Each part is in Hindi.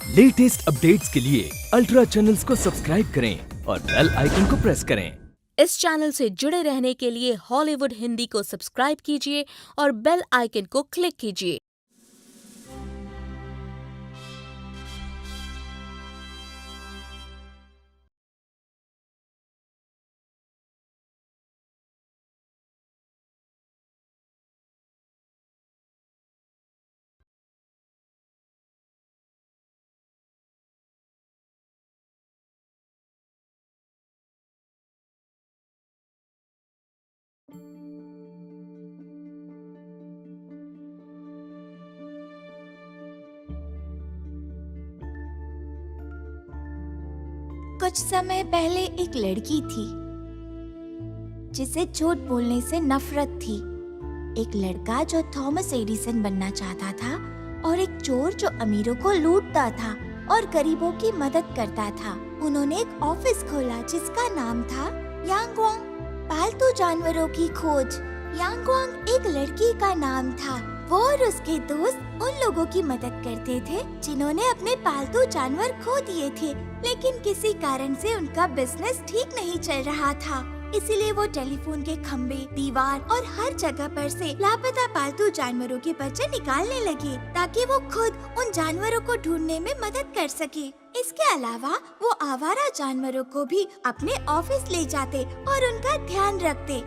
लेटेस्ट अपडेट्स के लिए अल्ट्रा चैनल्स को सब्सक्राइब करें और बेल आइकन को प्रेस करें। इस चैनल से जुड़े रहने के लिए हॉलीवुड हिंदी को सब्सक्राइब कीजिए और बेल आइकन को क्लिक कीजिए। कुछ समय पहले एक लड़की थी जिसे झूठ बोलने से नफरत थी। एक लड़का जो थॉमस एडिसन बनना चाहता था और एक चोर जो अमीरों को लूटता था और गरीबों की मदद करता था। उन्होंने एक ऑफिस खोला जिसका नाम था यांगवांग, पालतू जानवरों की खोज। यांगवांग एक लड़की का नाम था। वो और उसके दोस्त उन लोगों की मदद करते थे जिन्होंने अपने पालतू जानवर खो दिए थे, लेकिन किसी कारण से उनका बिजनेस ठीक नहीं चल रहा था। इसीलिए वो टेलीफोन के खंबे, दीवार और हर जगह पर से लापता पालतू जानवरों के बच्चे निकालने लगे ताकि वो खुद उन जानवरों को ढूंढने में मदद कर सके। इसके अलावा वो आवारा जानवरों को भी अपने ऑफिस ले जाते और उनका ध्यान रखते।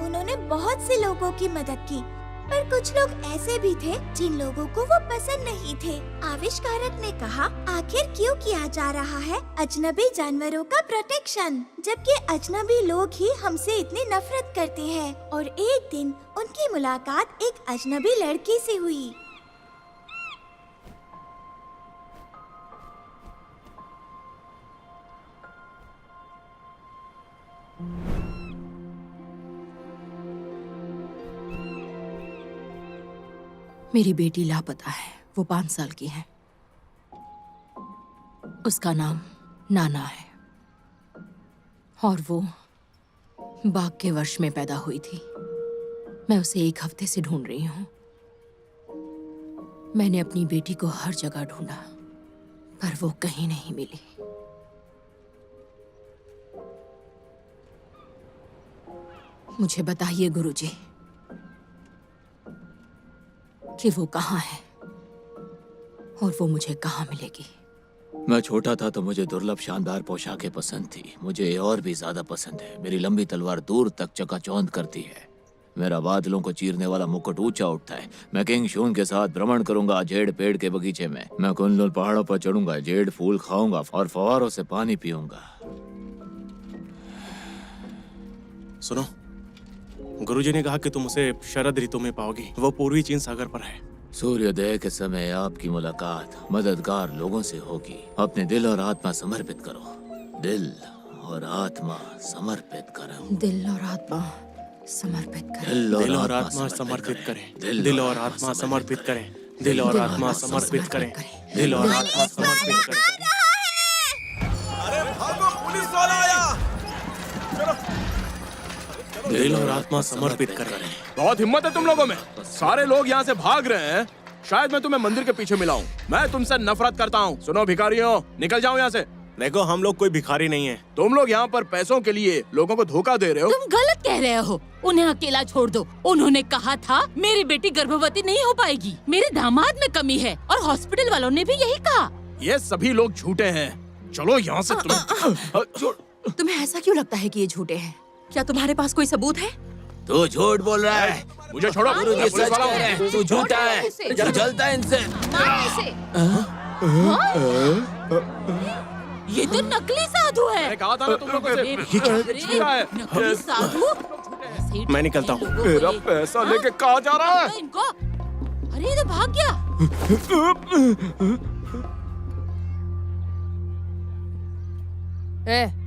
उन्होंने बहुत से लोगों की मदद की, पर कुछ लोग ऐसे भी थे जिन लोगों को वो पसंद नहीं थे। आविष्कारक ने कहा, आखिर क्यों किया जा रहा है अजनबी जानवरों का प्रोटेक्शन, जबकि अजनबी लोग ही हमसे इतनी नफरत करते हैं। और एक दिन उनकी मुलाकात एक अजनबी लड़की से हुई। मेरी बेटी लापता है। वो 5 साल की है। उसका नाम नाना है और वो बाघ के वर्ष में पैदा हुई थी। मैं उसे 1 हफ्ते से ढूंढ रही हूँ। मैंने अपनी बेटी को हर जगह ढूंढा पर वो कहीं नहीं मिली। मुझे बताइए गुरुजी कि वो कहाँ है और वो मुझे कहाँ मिलेगी। मैं छोटा था तो मुझे दुर्लभ शानदार पोशाकें पसंद थी। मुझे ये और भी ज्यादा पसंद है। मेरी लंबी तलवार दूर तक चकाचौंध करती है। मेरा बादलों को चीरने वाला मुकुट ऊंचा उठता है। मैं किंग शून के साथ भ्रमण करूंगा जेड पेड़ के बगीचे में। मैं कुनलुन पहाड़ों पर चढ़ूंगा, जेड फूल खाऊंगा और फव्वारों से पानी पीऊंगा। सुनो, गुरुजी ने कहा कि तुम उसे शरद ऋतु में पाओगी। वो पूर्वी चीन सागर पर है। सूर्योदय के समय आपकी मुलाकात मददगार लोगों से होगी। अपने दिल और आत्मा समर्पित करो। दिल और आत्मा समर्पित करो। दिल और आत्मा समर्पित करें। दिल और आत्मा समर्पित करें। दिल और आत्मा समर्पित करें। दिल और आत्मा समर्पित करें। दिल और आत्मा समर्पित करें। अरे भागो, पुलिस वाला आया। दिल और आत्मा समर्पित करें। बहुत हिम्मत है तुम लोगों में। सारे लोग यहाँ से भाग रहे हैं। शायद मैं तुम्हें मंदिर के पीछे मिलाऊं। मैं तुमसे नफरत करता हूँ। सुनो भिखारियों, निकल जाओ यहाँ से। देखो, हम लोग कोई भिखारी नहीं है। तुम लोग यहाँ पर पैसों के लिए लोगों को धोखा दे रहे हो। तुम गलत कह रहे हो। उन्हें अकेला छोड़ दो। उन्होंने कहा था मेरी बेटी गर्भवती नहीं हो पाएगी। मेरे दामाद में कमी है और हॉस्पिटल वालों ने भी यही कहा। ये सभी लोग झूठे हैं। चलो यहाँ से तुम। तुम्हें ऐसा क्यों लगता है कि ये झूठे हैं? क्या तुम्हारे पास कोई सबूत है? तू झूठ बोल रहा है। मुझे छोड़ो। गुरुजी मैं पुलिस सच वाला कह हूँ। रहे हैं। तू झूठा है। तू जलता है इनसे। ये तो नकली साधु है। मैंने कहा था ना तुम लोगों से। झूठा है। नकली साधु। मैं निकलता हूँ। मेरा पैसा लेके कहाँ जा रहा है? इनको। अरे ये तो भाग गया।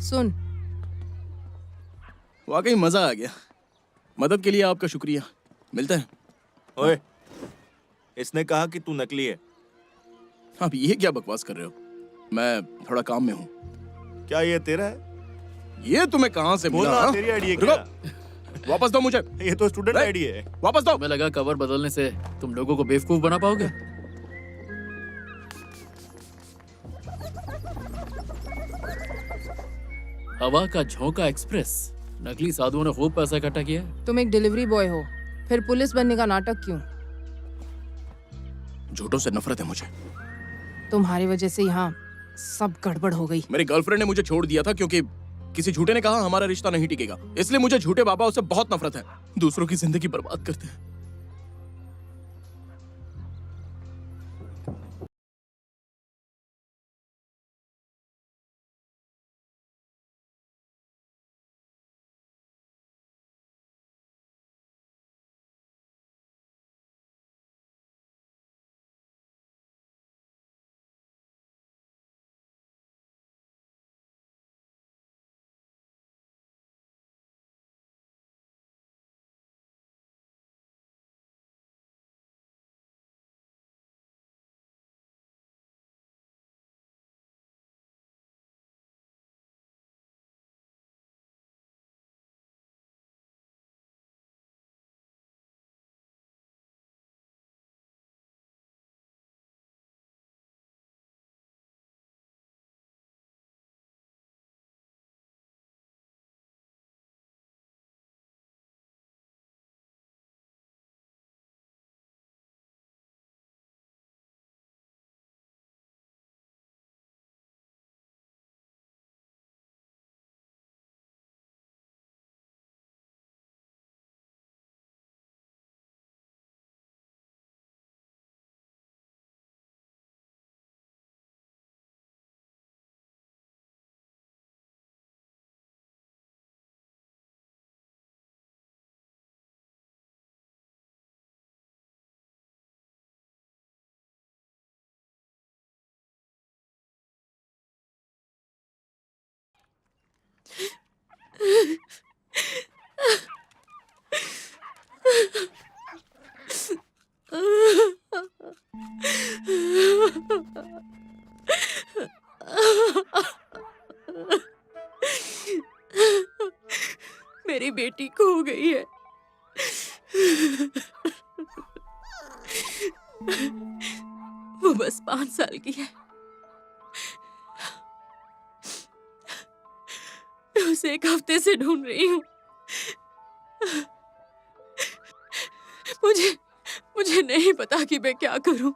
सुन, वाकई मजा आ गया। मदद के लिए आपका शुक्रिया। मिलते हैं। ओए, इसने कहा कि तू नकली है। आप ये क्या बकवास कर रहे हो? मैं थोड़ा काम में हूँ। क्या ये तेरा है? ये तुम्हें कहाँ से मिला? बोलना, हाँ? तेरी आईडी है रुको। क्या? वापस दो मुझे। ये तो स्टूडेंट आईडी है। वापस दो। हमें लगा कवर बदलने से तुम लोगों को बेवकूफ बना पाओगे। हवा का झोंका एक्सप्रेस। नकली साधुओं ने खूब पैसा इकट्ठा किया है। तुम एक डिलीवरी बॉय हो, फिर पुलिस बनने का नाटक क्यों? झूठों से नफरत है मुझे। तुम्हारी वजह से यहाँ सब गड़बड़ हो गई। मेरी गर्लफ्रेंड ने मुझे छोड़ दिया था क्योंकि किसी झूठे ने कहा हमारा रिश्ता नहीं टिकेगा। इसलिए मुझे झूठे बाबा से बहुत नफरत है। दूसरों की जिंदगी बर्बाद करते हैं। मेरी बेटी खो गई है। वो बस 5 साल की है। मैं उसे 1 हफ्ते से ढूंढ रही हूँ। मुझे नहीं पता कि मैं क्या करूं।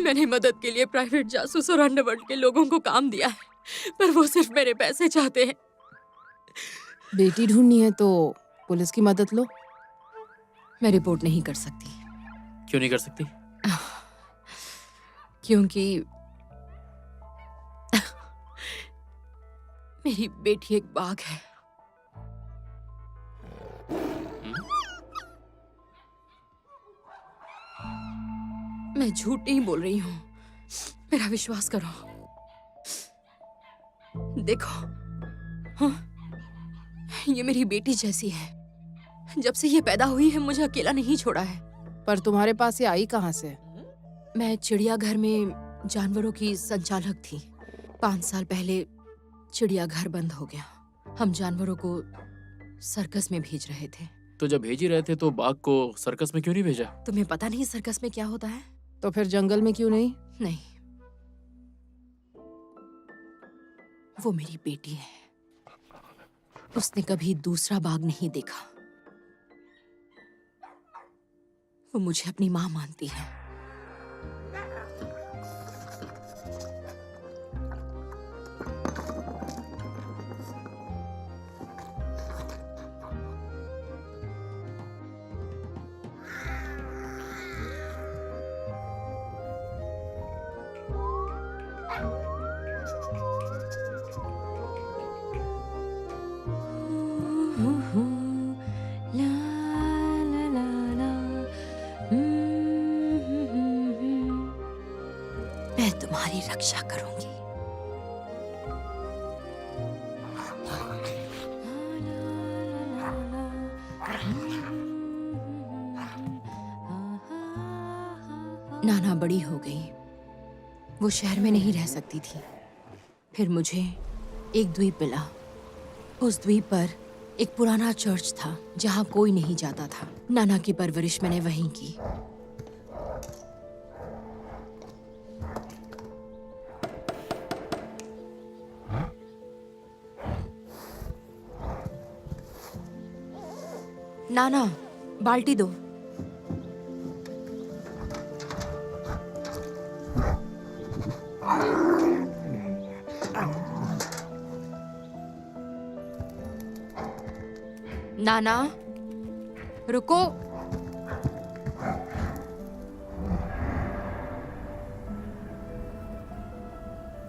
मैंने मदद के लिए प्राइवेट जासूस और अंडरवर्ल्ड के लोगों को काम दिया है, पर वो सिर्फ मेरे पैसे चाहते हैं। बेटी ढूंढनी है तो पुलिस की मदद लो। मैं रिपोर्ट नहीं कर सकती। क्यों नहीं कर सकती? क्योंकि मेरी बेटी एक बाघ है। मैं झूठ नहीं बोल रही हूँ, मेरा विश्वास करो। देखो, हाँ, ये मेरी बेटी जैसी है। जब से ये पैदा हुई है मुझे अकेला नहीं छोड़ा है। पर तुम्हारे पास ये आई कहाँ से? मैं चिड़ियाघर में जानवरों की संचालक थी। 5 साल पहले चिड़ियाघर बंद हो गया। हम जानवरों को सर्कस में भेज रहे थे। तो जब भेज ही रहे थे तो बाघ को सर्कस में क्यों नहीं भेजा? तुम्हें पता नहीं सर्कस में क्या होता है? तो फिर जंगल में क्यों नहीं? नहीं, वो मेरी बेटी है। उसने कभी दूसरा बाघ नहीं देखा। वो मुझे अपनी माँ मानती है। मैं तुम्हारी रक्षा करूंगी। नाना बड़ी हो गई, वो शहर में नहीं रह सकती थी। फिर मुझे एक द्वीप मिला। उस द्वीप पर एक पुराना चर्च था जहां कोई नहीं जाता था। नाना की परवरिश मैंने वहीं की। नाना, बाल्टी दो। नाना, रुको।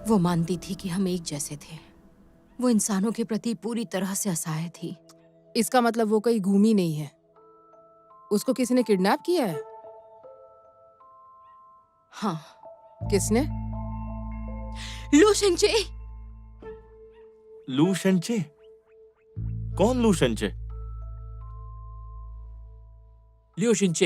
वो मानती थी कि हम एक जैसे थे। वो इंसानों के प्रति पूरी तरह से असहाय थी। इसका मतलब वो कहीं घूमी नहीं है। उसको किसी ने किडनैप किया है? हाँ। किसने? लू शेंगचे। लू शेंचे? कौन लू शेंचे? लियो शिंचे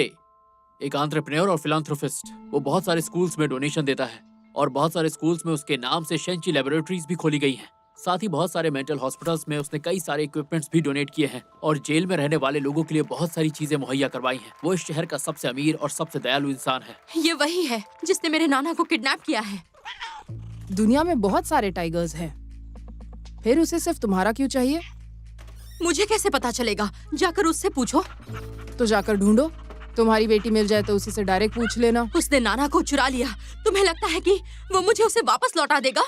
एक एंटरप्रेन्योर और फिलांथ्रोपिस्ट। वो बहुत सारे स्कूल्स में डोनेशन देता है और बहुत सारे स्कूल्स में उसके नाम से शेंची लैबोरेटरीज भी खोली गई हैं। साथ ही बहुत सारे मेंटल हॉस्पिटल्स में उसने कई सारे इक्विपमेंट्स भी डोनेट किए हैं और जेल में रहने वाले लोगों के लिए बहुत सारी चीजें मुहैया करवाई हैं। वो इस शहर का सबसे अमीर और सबसे दयालु इंसान है। ये वही है जिसने मेरे नाना को किडनैप किया है। दुनिया में बहुत सारे टाइगर्स हैं, फिर उसे सिर्फ तुम्हारा क्यों चाहिए? मुझे कैसे पता चलेगा? जाकर उससे पूछो। तो जाकर ढूंढो। तुम्हारी बेटी मिल जाए तो उसी से डायरेक्ट पूछ लेना। उसने नाना को चुरा लिया। तुम्हें लगता है कि वो मुझे उसे वापस लौटा देगा?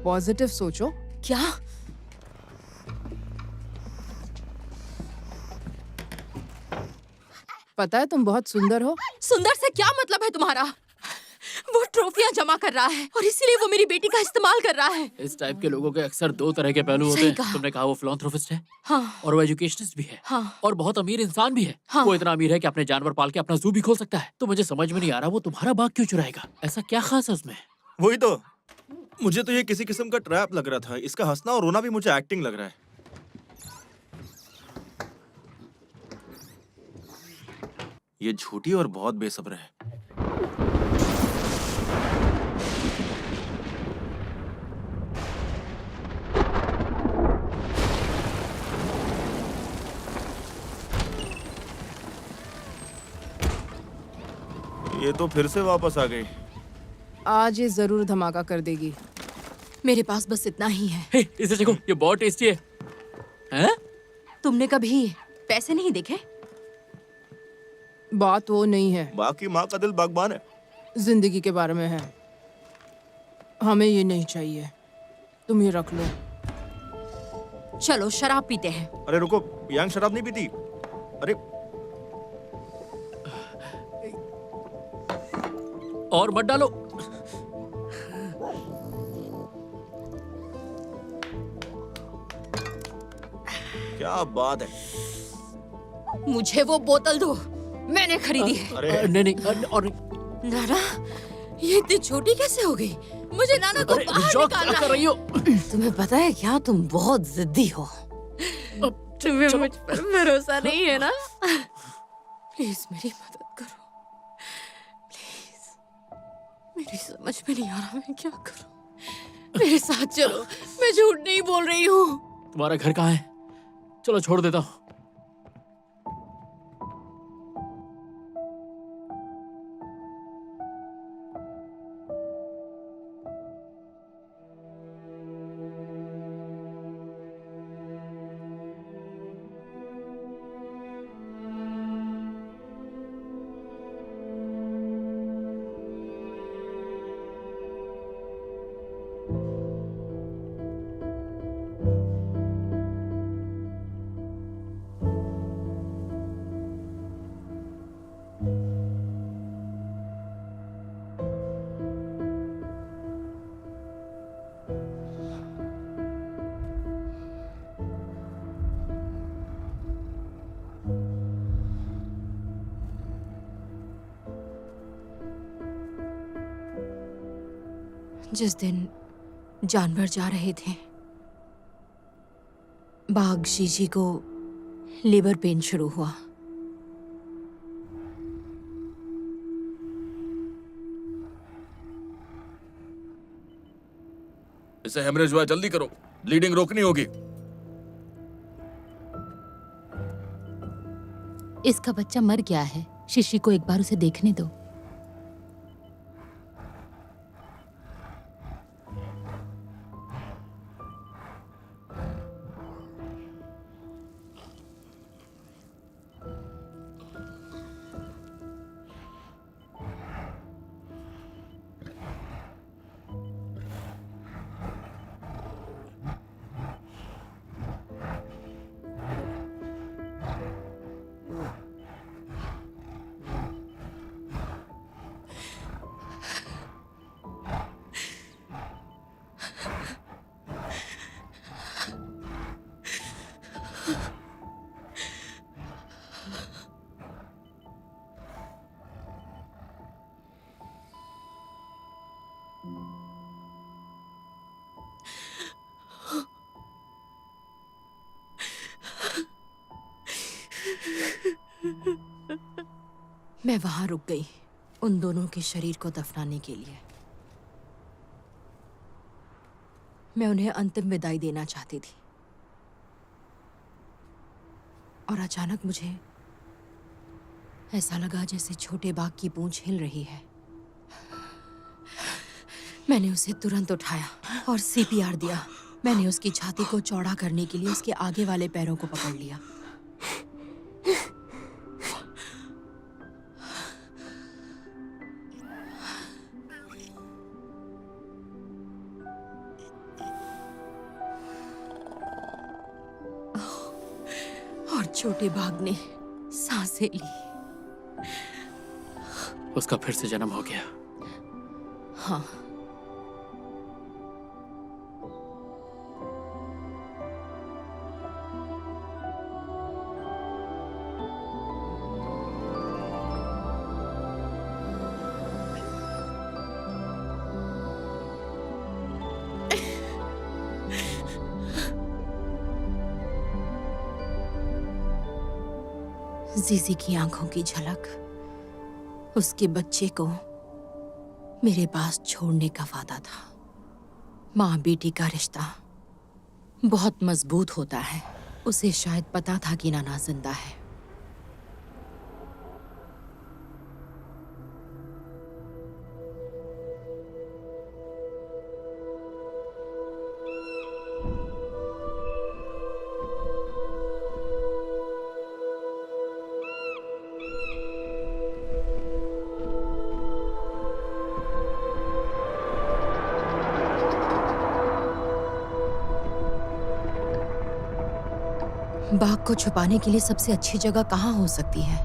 पॉजिटिव सोचो। क्या? पता है तुम बहुत सुंदर हो। सुंदर से क्या मतलब है तुम्हारा? वो ट्रॉफियां जमा कर रहा है और इसीलिए वो मेरी बेटी का इस्तेमाल कर रहा है। इस टाइप के लोगों के अक्सर दो तरह के पहलू होते हैं। तुमने कहा वो फिलांथ्रोपिस्ट है। हाँ। और वो एजुकेशनिस्ट भी है। हाँ। और बहुत अमीर इंसान भी है। हाँ। वो इतना अमीर है कि अपने जानवर पाल के अपना जू भी खोल सकता है। तो मुझे समझ में नहीं आ रहा वो तुम्हारा बाग क्यों चुराएगा? ऐसा क्या खास है उसमें? वही तो, मुझे तो ये किसी किस्म का ट्रैप लग रहा था। इसका हंसना और रोना भी मुझे एक्टिंग लग रहा है। ये झूठी और बहुत बेसब्र है। ये तो फिर से वापस आ गई। आज ये जरूर धमाका कर देगी। मेरे पास बस इतना ही है। हे, इसे देखो, ये बहुत टेस्टी है। हैं? तुमने कभी पैसे नहीं देखे? बात वो नहीं है, बाकी माँ का दिल बागबान है। जिंदगी के बारे में है। हमें ये नहीं चाहिए, तुम ये रख लो। चलो शराब पीते हैं। अरे रुको, यांग शराब नहीं पीती। अरे और मत डालो। क्या बात है। मुझे वो बोतल दो, मैंने खरीदी है। अरे नहीं और नाना, ये इतनी छोटी कैसे हो गई? मुझे नाना को बाहर निकालना कर रही हो? तुम्हें पता है क्या, तुम बहुत जिद्दी हो। तुम्हें मुझ पर भरोसा नहीं है ना? प्लीज मेरी मदद करो, प्लीज। मेरी समझ में नहीं आ रहा मैं क्या करूं। मेरे साथ चलो, मैं झूठ नहीं बोल रही हूँ। तुम्हारा घर कहाँ है? चलो छोड़ देता हूँ। जिस दिन जानवर जा रहे थे, बाघ शीशी को लेबर पेन शुरू हुआ। इसे हेमरेज हुआ, जल्दी करो, ब्लीडिंग रोकनी होगी। इसका बच्चा मर गया है। शीशी को एक बार उसे देखने दो। मैं वहां रुक गई उन दोनों के शरीर को दफनाने के लिए। मैं उन्हें अंतिम विदाई देना चाहती थी और अचानक मुझे ऐसा लगा जैसे छोटे बाघ की पूंछ हिल रही है। मैंने उसे तुरंत उठाया और सीपीआर दिया। मैंने उसकी छाती को चौड़ा करने के लिए उसके आगे वाले पैरों को पकड़ लिया। और छोटे बाघ ने सांसें ली। उसका फिर से जन्म हो गया। हाँ, जीजी की आंखों की झलक, उसके बच्चे को मेरे पास छोड़ने का वादा था। माँ बेटी का रिश्ता बहुत मजबूत होता है। उसे शायद पता था कि नाना जिंदा है। बाघ को छुपाने के लिए सबसे अच्छी जगह कहाँ हो सकती है?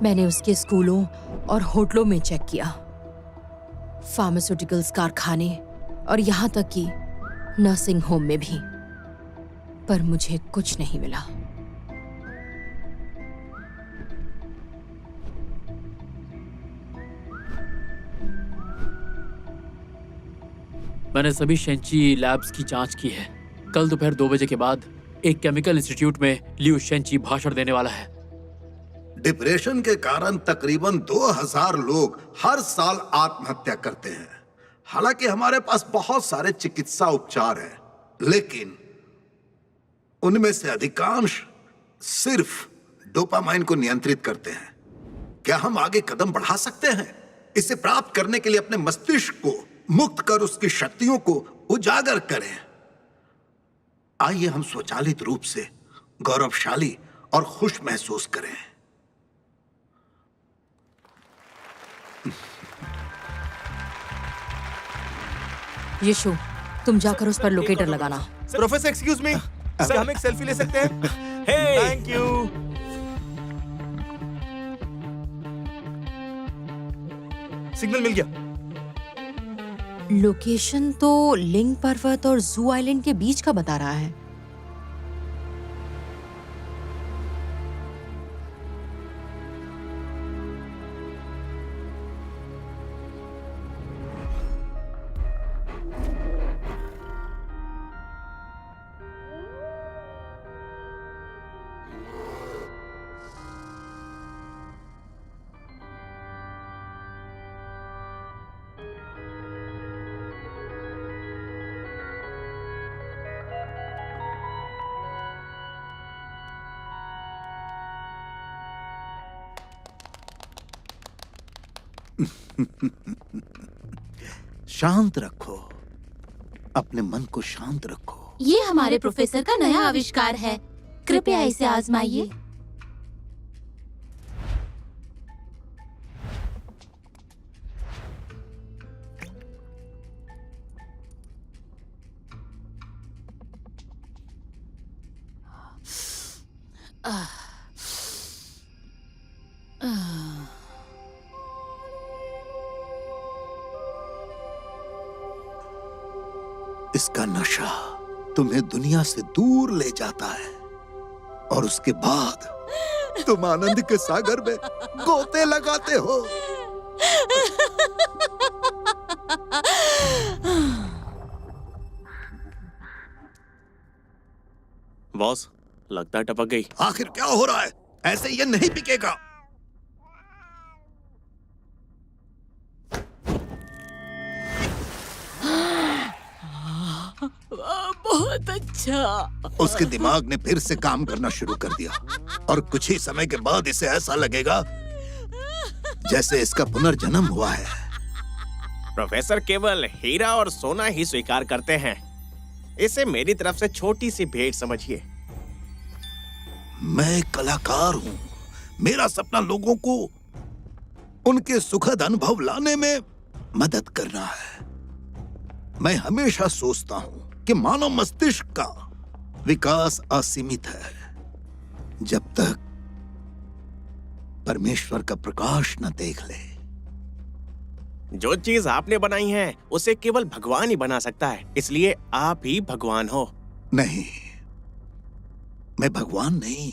मैंने उसके स्कूलों और होटलों में चेक किया, फार्मास्यूटिकल्स कारखाने और यहाँ तक कि नर्सिंग होम में भी, पर मुझे कुछ नहीं मिला। मैंने सभी शेंची लैब्स की जांच की है। कल दोपहर 2 बजे के बाद एक केमिकल इंस्टीट्यूट में लियू शेंची भाषण देने वाला है। डिप्रेशन के कारण तकरीबन 2000 लोग हर साल आत्महत्या करते हैं। हालांकि हमारे पास बहुत सारे चिकित्सा उपचार हैं, लेकिन उनमें से अधिकांश सिर्फ डोपामाइन को नियंत्रित करते हैं। क्या हम आगे कदम बढ़ा सकते हैं? इसे प्राप्त करने के लिए अपने मस्तिष्क को मुक्त कर उसकी शक्तियों को उजागर करें। आइए हम स्वचालित रूप से गौरवशाली और खुश महसूस करें। यीशु, तुम जाकर उस पर लोकेटर लगाना। प्रोफेसर एक्सक्यूज मी, क्या हम एक सेल्फी ले सकते हैं? Thank you. सिग्नल मिल गया। लोकेशन तो लिंग पर्वत और जू आइलैंड के बीच का बता रहा है। शांत रखो, अपने मन को शांत रखो। ये हमारे प्रोफेसर का नया आविष्कार है, कृपया इसे आजमाइए। इसका नशा तुम्हें दुनिया से दूर ले जाता है और उसके बाद तुम आनंद के सागर में गोते लगाते हो। बॉस, लगता है टपक गई। आखिर क्या हो रहा है? ऐसे ये नहीं बिकेगा। बहुत अच्छा। उसके दिमाग ने फिर से काम करना शुरू कर दिया और कुछ ही समय के बाद इसे ऐसा लगेगा जैसे इसका पुनर्जन्म हुआ है। प्रोफेसर केवल हीरा और सोना ही स्वीकार करते हैं। इसे मेरी तरफ से छोटी सी भेंट समझिए। मैं एक कलाकार हूं। मेरा सपना लोगों को उनके सुखद अनुभव लाने में मदद करना है। मैं हमेशा सोचता हूं कि मानव मस्तिष्क का विकास असीमित है जब तक परमेश्वर का प्रकाश न देख ले। जो चीज आपने बनाई है उसे केवल भगवान ही बना सकता है, इसलिए आप ही भगवान हो। नहीं, मैं भगवान नहीं,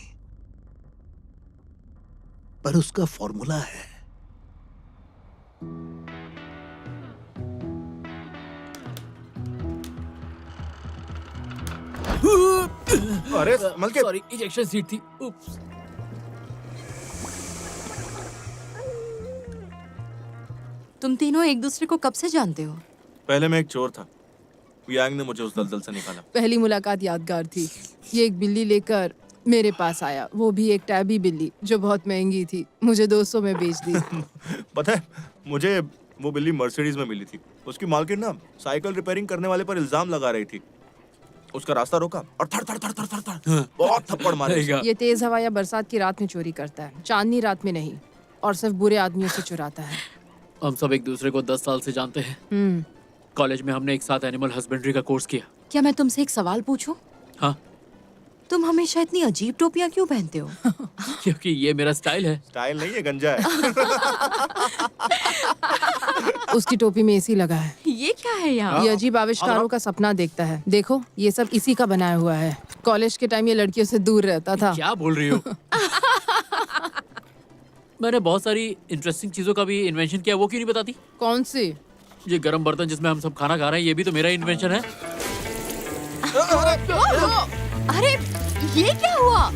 पर उसका फॉर्मूला है। अरे मलके, सॉरी, इजेक्शन सीट थी। उप्स। तुम तीनों एक दूसरे को कब से जानते हो? पहले मैं एक चोर था। यांग ने मुझे उस दलदल से निकाला। पहली मुलाकात यादगार थी। ये एक बिल्ली लेकर मेरे पास आया, वो भी एक टैबी बिल्ली जो बहुत महंगी थी। मुझे 200 में बेच दी। पता है, मुझे वो बिल्ली मर्सिडीज में मिली थी। उसकी मालकिन ना साइकिल रिपेयरिंग करने वाले पर इल्जाम लगा रही थी। उसका रास्ता रोका और थड़ थड़ थड़ थड़ थड़ थड़ बहुत थप्पड़ मारे। ये तेज हवा या बरसात की रात में चोरी करता है, चांदनी रात में नहीं, और सिर्फ बुरे आदमियों से चुराता है। हम सब एक दूसरे को 10 साल से जानते हैं। कॉलेज में हमने एक साथ एनिमल हस्बेंड्री का कोर्स किया। क्या मैं तुमसे एक सवाल पूछूं? हाँ। तुम हमेशा इतनी अजीब टोपियां क्यों पहनते हो? क्योंकि ये मेरा स्टाइल है। स्टाइल नहीं है, गंजा है। उसकी टोपी में एसी लगा है। ये क्या है यहाँ? ये अजीब आविष्कारों का सपना देखता है। देखो, ये सब इसी का बनाया हुआ है। कॉलेज के टाइम ये लड़कियों से दूर रहता था। क्या बोल रही हो? मैंने बहुत सारी इंटरेस्टिंग चीजों का भी इन्वेंशन किया, वो क्यों नहीं बताती? कौन सी? ये गरम बर्तन जिसमें हम सब खाना खा रहे हैं, ये भी तो मेरा इन्वेंशन है। अरे ये क्या हुआ?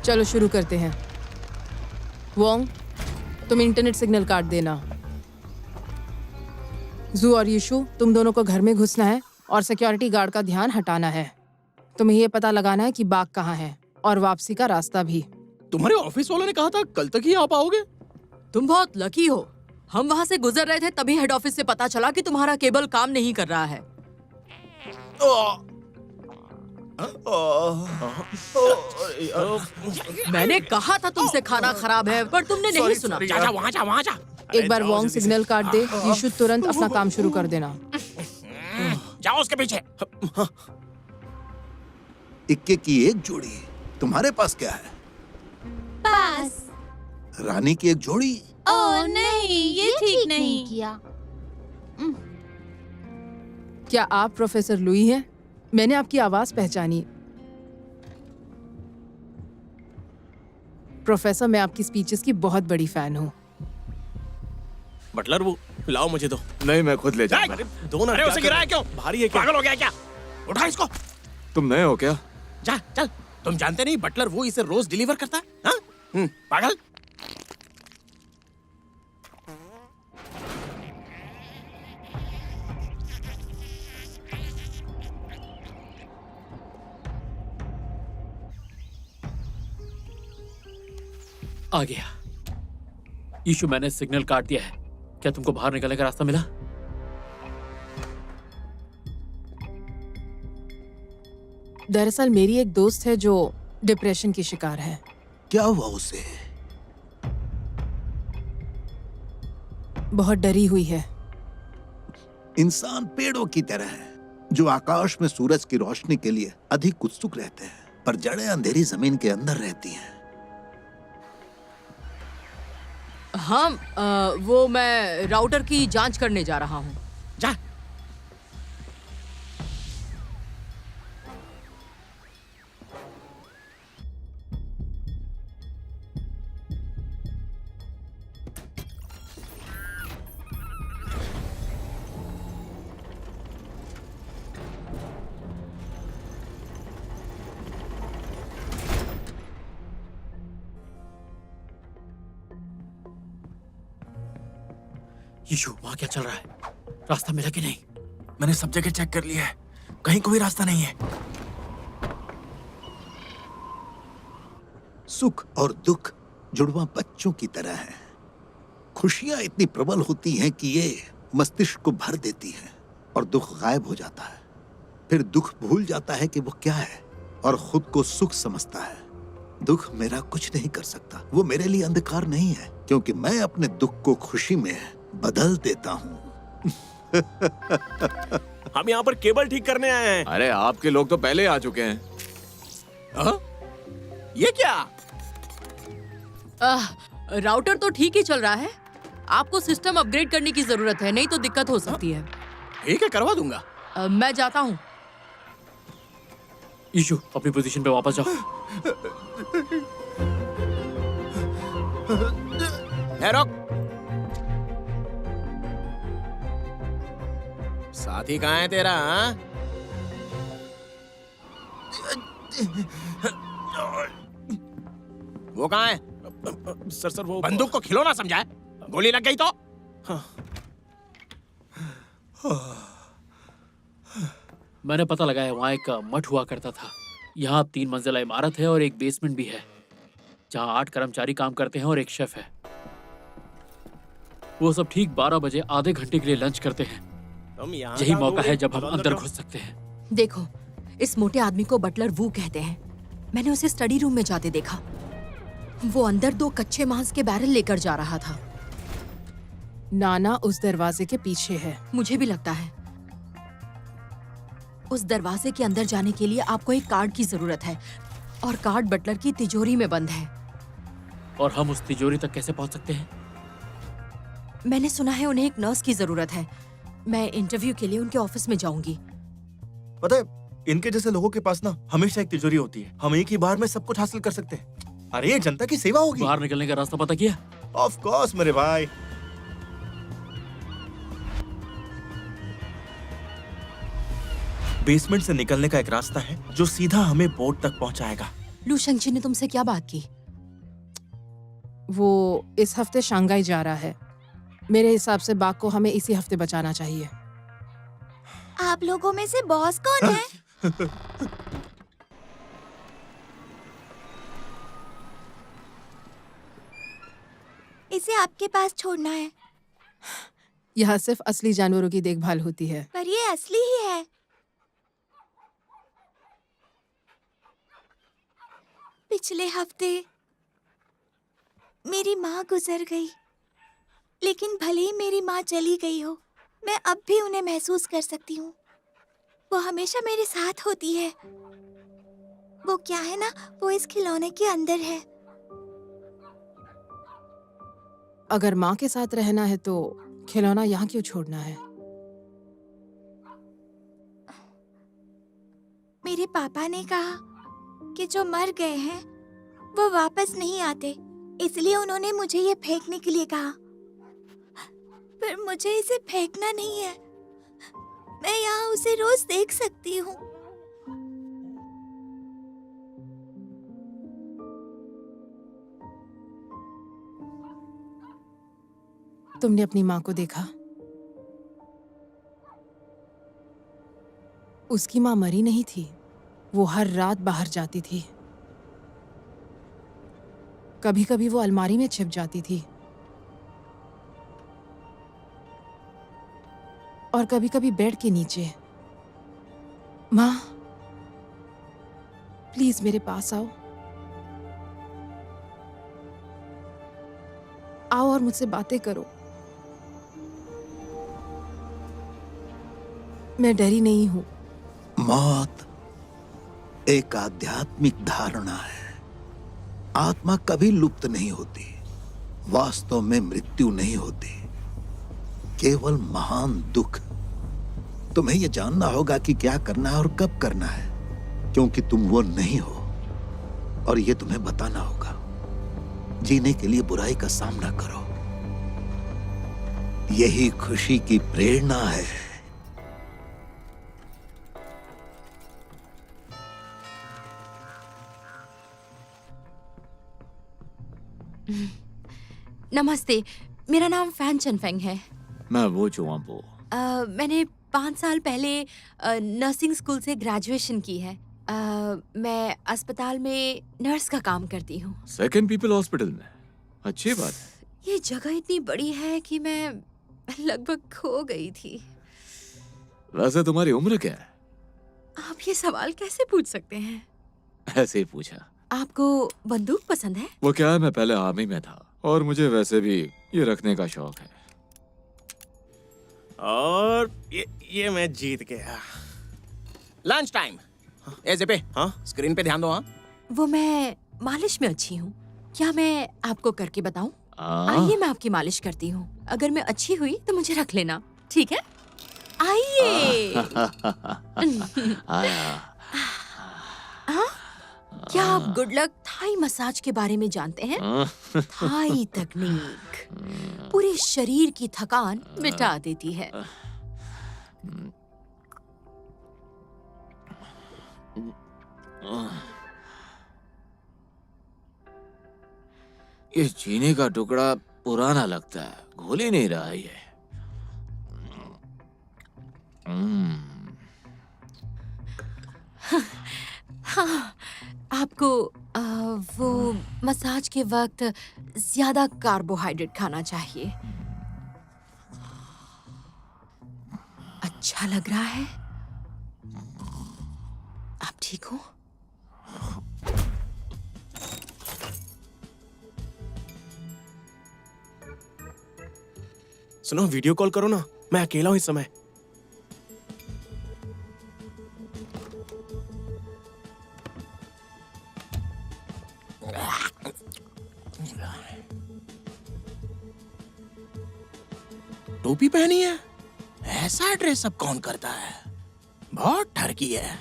चलो शुरू करते हैं। वोंग, तुम इंटरनेट सिग्नल काट देना। जू और यीशु, तुम दोनों को घर में घुसना है और सिक्योरिटी गार्ड का ध्यान हटाना है। तुम्हें ये पता लगाना है कि बाग कहाँ है और वापसी का रास्ता भी। तुम्हारे ऑफिस वालों ने कहा था कल तक ही आ पाओगे। तुम बहुत लकी हो। हम वहाँ से गुजर रहे थे तभी हेड ऑफिस से पता चला कि तुम्हारा केबल काम नहीं कर रहा है। मैंने कहा था तुमसे खाना खराब है, पर तुमने नहीं सुना। जा, वहाँ जा, वहाँ जा। एक बार वोंग सिग्नल काट दे, यीशु तुरंत अपना काम शुरू कर देना। जाओ उसके पीछे। इक्के की एक जोड़ी। तुम्हारे पास क्या है? पास। रानी की एक जोड़ी। ओह नहीं, ये ठीक नहीं किया। क्या आप प्रोफेसर लुई हैं? मैंने आपकी आवाज पहचानी। प्रोफेसर, मैं आपकी स्पीचेस की बहुत बड़ी फैन हूँ। बटलर, वो लाओ मुझे दो। नहीं, मैं खुद ले जाऊंगा। दो ना। अरे उसे गिराया क्यों? भारी है क्या? पागल हो गया क्या? उठा इसको। तुम नए हो क्या? जा चल। तुम जानते नहीं बटलर वो इसे रोज डिलीवर करता है? हाँ? पागल। आ गया। यीशु, मैंने सिग्नल काट दिया है। क्या तुमको बाहर निकलने का रास्ता मिला? दरअसल मेरी एक दोस्त है जो डिप्रेशन की शिकार है। क्या हुआ उसे? बहुत डरी हुई है। इंसान पेड़ों की तरह है जो आकाश में सूरज की रोशनी के लिए अधिक उत्सुक रहते हैं, पर जड़ें अंधेरी जमीन के अंदर रहती हैं। हाँ, वो मैं राउटर की जांच करने जा रहा हूँ। जा। यीशु, वहाँ क्या चल रहा है? रास्ता मिला कि नहीं? मैंने सब जगह चेक कर लिया है, कहीं कोई रास्ता नहीं है। सुख और दुख जुड़वा बच्चों की तरह है। खुशियां इतनी प्रबल होती हैं कि ये मस्तिष्क को भर देती हैं और दुख गायब हो जाता है। फिर दुख भूल जाता है कि वो क्या है और खुद को सुख समझता है। दुख मेरा कुछ नहीं कर सकता, वो मेरे लिए अंधकार नहीं है, क्योंकि मैं अपने दुख को खुशी में बदल देता हूँ। हम यहाँ पर केबल ठीक करने आए हैं। अरे आपके लोग तो पहले आ चुके हैं। हाँ? ये क्या? राउटर तो ठीक ही चल रहा है। आपको सिस्टम अपग्रेड करने की जरूरत है, नहीं तो दिक्कत हो सकती है। ठीक है, करवा दूंगा। मैं जाता हूँ। यीशु, अपनी पोजीशन पे वापस जाओ। रुक। साथी कहाँ है तेरा? हाँ? वो कहाँ है? सर वो बंदूक को खिलौना समझा है? गोली लग गई तो? मैंने पता लगाया, वहाँ एक मठ हुआ करता था। यहाँ 3 मंजिला इमारत है और एक बेसमेंट भी है, जहाँ 8 कर्मचारी काम करते हैं और एक शेफ है। वो सब ठीक 12 बजे आधे घंटे के लिए लंच करते हैं। यही मौका है जब हम अंदर घुस सकते हैं। देखो, इस मोटे आदमी को बटलर वू कहते हैं। मैंने उसे स्टडी रूम में जाते देखा। वो अंदर 2 कच्चे मांस के बैरल लेकर जा रहा था। नाना उस दरवाजे के पीछे है। मुझे भी लगता है। उस दरवाजे के अंदर जाने के लिए आपको एक कार्ड की जरूरत है, और कार्ड बटलर की तिजोरी में बंद है। और हम उस तिजोरी तक कैसे पहुंच सकते हैं? मैंने सुना है उन्हें एक नर्स की जरूरत है। मैं इंटरव्यू के लिए उनके ऑफिस में जाऊंगी। पता है, इनके जैसे लोगों के पास ना हमेशा एक तिजोरी होती है। हम एक ही बार में सब कुछ हासिल कर सकते हैं। अरे ये जनता की सेवा होगी। बाहर निकलने का रास्ता पता किया? ऑफ कोर्स मेरे भाई। बेसमेंट से निकलने का एक रास्ता है जो सीधा हमें बोर्ड तक पहुंचाएगा। लू शेंगची ने तुमसे क्या बात की? वो इस हफ्ते शंघाई जा रहा है। मेरे हिसाब से बाघ को हमें इसी हफ्ते बचाना चाहिए। आप लोगों में से बॉस कौन है? इसे आपके पास छोड़ना है। यहाँ सिर्फ असली जानवरों की देखभाल होती है। पर ये असली ही है। पिछले हफ्ते मेरी माँ गुजर गई, लेकिन भले ही मेरी माँ चली गई हो, मैं अब भी उन्हें महसूस कर सकती हूँ। वो हमेशा मेरे साथ होती है। वो क्या है ना, वो इस खिलौने के अंदर है। अगर माँ के साथ रहना है तो खिलौना यहाँ क्यों छोड़ना है? मेरे पापा ने कहा कि जो मर गए हैं वो वापस नहीं आते, इसलिए उन्होंने मुझे ये फेंकने के लिए कहा। पर मुझे इसे फेंकना नहीं है। मैं यहाँ उसे रोज देख सकती हूँ। तुमने अपनी माँ को देखा? उसकी माँ मरी नहीं थी। वो हर रात बाहर जाती थी। कभी कभी वो अलमारी में छिप जाती थी, और कभी कभी बेड के नीचे। माँ, प्लीज मेरे पास आओ। आओ और मुझसे बातें करो। मैं डरी नहीं हूं। मौत एक आध्यात्मिक धारणा है। आत्मा कभी लुप्त नहीं होती। वास्तव में मृत्यु नहीं होती, केवल महान दुख। तुम्हें यह जानना होगा कि क्या करना है और कब करना है, क्योंकि तुम वो नहीं हो, और ये तुम्हें बताना होगा। जीने के लिए बुराई का सामना करो, यही खुशी की प्रेरणा है। नमस्ते, मेरा नाम फैन चनफेंग है। मैं वो चुआंपो। मैंने 5 साल पहले नर्सिंग स्कूल से ग्रेजुएशन की है। मैं अस्पताल में नर्स का काम करती हूँ। सेकंड पीपल हॉस्पिटल में? अच्छी बात है। ये जगह इतनी बड़ी है कि मैं लगभग खो गई थी। वैसे तुम्हारी उम्र क्या है? आप ये सवाल कैसे पूछ सकते हैं? ऐसे ही पूछा। आपको बंदूक पसंद है? वो क्या है, मैं पहले आर्मी में था और मुझे वैसे भी ये रखने का शौक है। और ये मैं जीत गया। Lunch time. ऐसे पे हाँ स्क्रीन पे ध्यान दो। हाँ वो मैं मालिश में अच्छी हूँ। क्या मैं आपको करके बताऊं? आइए मैं आपकी मालिश करती हूँ। अगर मैं अच्छी हुई तो मुझे रख लेना, ठीक है? आइए। क्या आप गुड लक थाई मसाज के बारे में जानते हैं? थाई तकनीक पूरे शरीर की थकान मिटा देती है। ये चीनी का टुकड़ा पुराना लगता है, घुल ही नहीं रहा ये। हाँ, आपको वो मसाज के वक्त ज्यादा कार्बोहाइड्रेट खाना चाहिए। अच्छा लग रहा है? आप ठीक हो? सुनो, वीडियो कॉल करो ना, मैं अकेला हूँ इस समय। टोपी पहनी है? ऐसा ड्रेसअप कौन करता है? बहुत ठरकी है।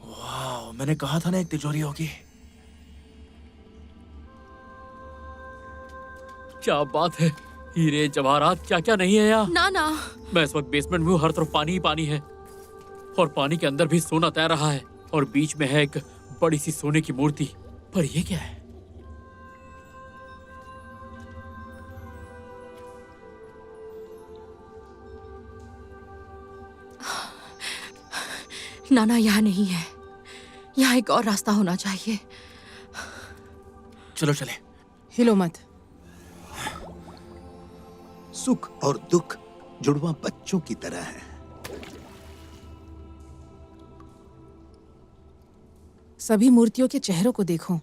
वाह, मैंने कहा था ना एक तिजोरी होगी। क्या बात है, हीरे जवाहरात क्या क्या नहीं है यहाँ। ना ना, मैं इस वक्त बेसमेंट में हूँ, हर तरफ पानी ही पानी है और पानी के अंदर भी सोना तैर रहा है और बीच में है एक बड़ी सी सोने की मूर्ति। पर ये क्या है? नाना यहाँ नहीं है। यहाँ एक और रास्ता होना चाहिए। चलो चले। हिलो मत। सुख और दुख जुड़वा बच्चों की तरह है। सभी मूर्तियों के चेहरों को देखो।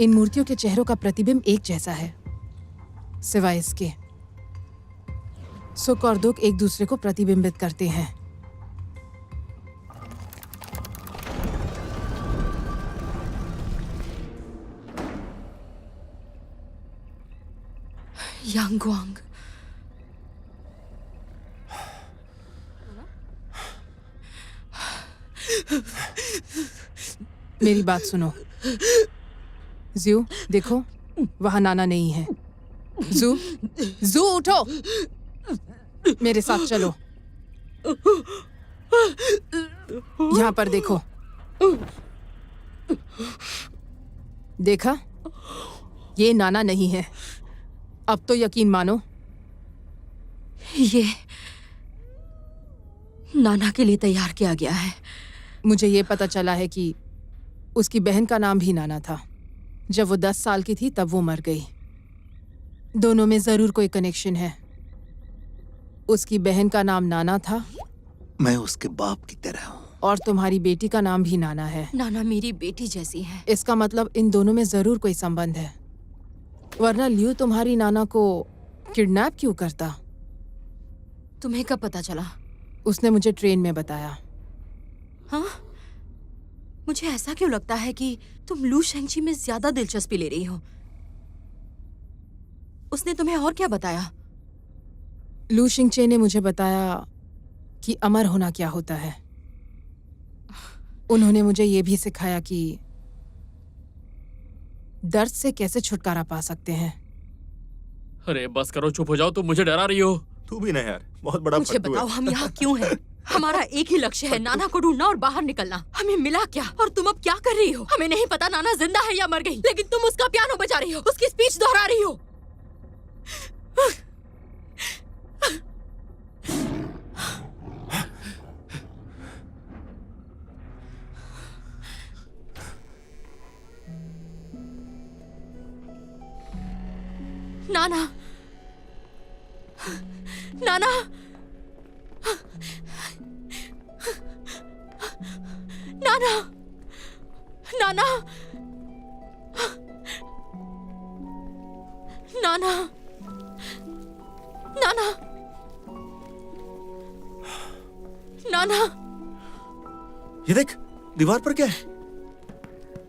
इन मूर्तियों के चेहरों का प्रतिबिंब एक जैसा है, सिवाय इसके सुख और दुख एक दूसरे को प्रतिबिंबित करते हैं। यांगवांग, मेरी बात सुनो। ज़ू, देखो वहां नाना नहीं है। ज़ू, ज़ू उठो, मेरे साथ चलो। यहाँ पर देखो। देखा? ये नाना नहीं है। अब तो यकीन मानो। ये नाना के लिए तैयार किया गया है। मुझे ये पता चला है कि उसकी बहन का नाम भी नाना था। जब वो 10 साल की थी तब वो मर गई। दोनों में जरूर कोई कनेक्शन है। उसकी बहन का नाम नाना था। मैं उसके बाप की तरह हूँ। और तुम्हारी बेटी का नाम भी नाना है। नाना मेरी बेटी जैसी है। इसका मतलब इन दोनों में जरूर कोई संबंध है, वरना लियो तुम्हारी नाना को किडनैप क्यों करता? तुम्हें कब पता चला? उसने मुझे ट्रेन में बताया। हाँ? मुझे ऐसा क्यों लगता है कि तुम लू शेंगची में ज्यादा दिलचस्पी ले रही हो। उसने तुम्हें और क्या बताया? लू शिंगचे ने मुझे बताया कि अमर होना क्या होता है। उन्होंने मुझे ये भी सिखाया कि दर्द से कैसे छुटकारा पा सकते हैं। अरे बस करो, चुप हो जाओ, तुम मुझे डरा रही हो। तू भी ना यार, बहुत बड़ा मुझे फट्टू है। बताओ हम यहाँ क्यों हैं? हमारा एक ही लक्ष्य है, नाना को ढूंढना और बाहर निकलना। हमें मिला क्या और तुम अब क्या कर रही हो? हमें नहीं पता नाना जिंदा है या मर गई, लेकिन तुम उसका पियानो बजा रही हो, उसकी स्पीच दोहरा रही हो। नाना, नाना, नाना, नाना, नाना, नाना, नाना। ये देख, दीवार पर क्या है?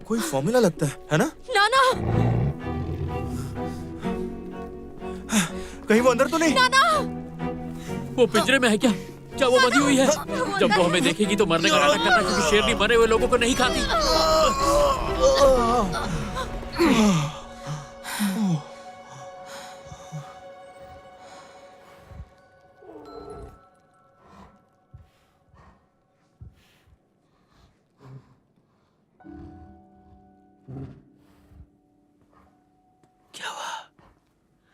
कोई फॉर्मूला लगता है ना? नाना, कहीं वो अंदर तो नहीं? नाना, वो पिंजरे में है क्या? क्या वो बंधी हुई है? जब वो हमें देखेगी तो मरने का नाटक करना, क्योंकि शेरनी मरे हुए लोगों को नहीं खाती। क्या हुआ?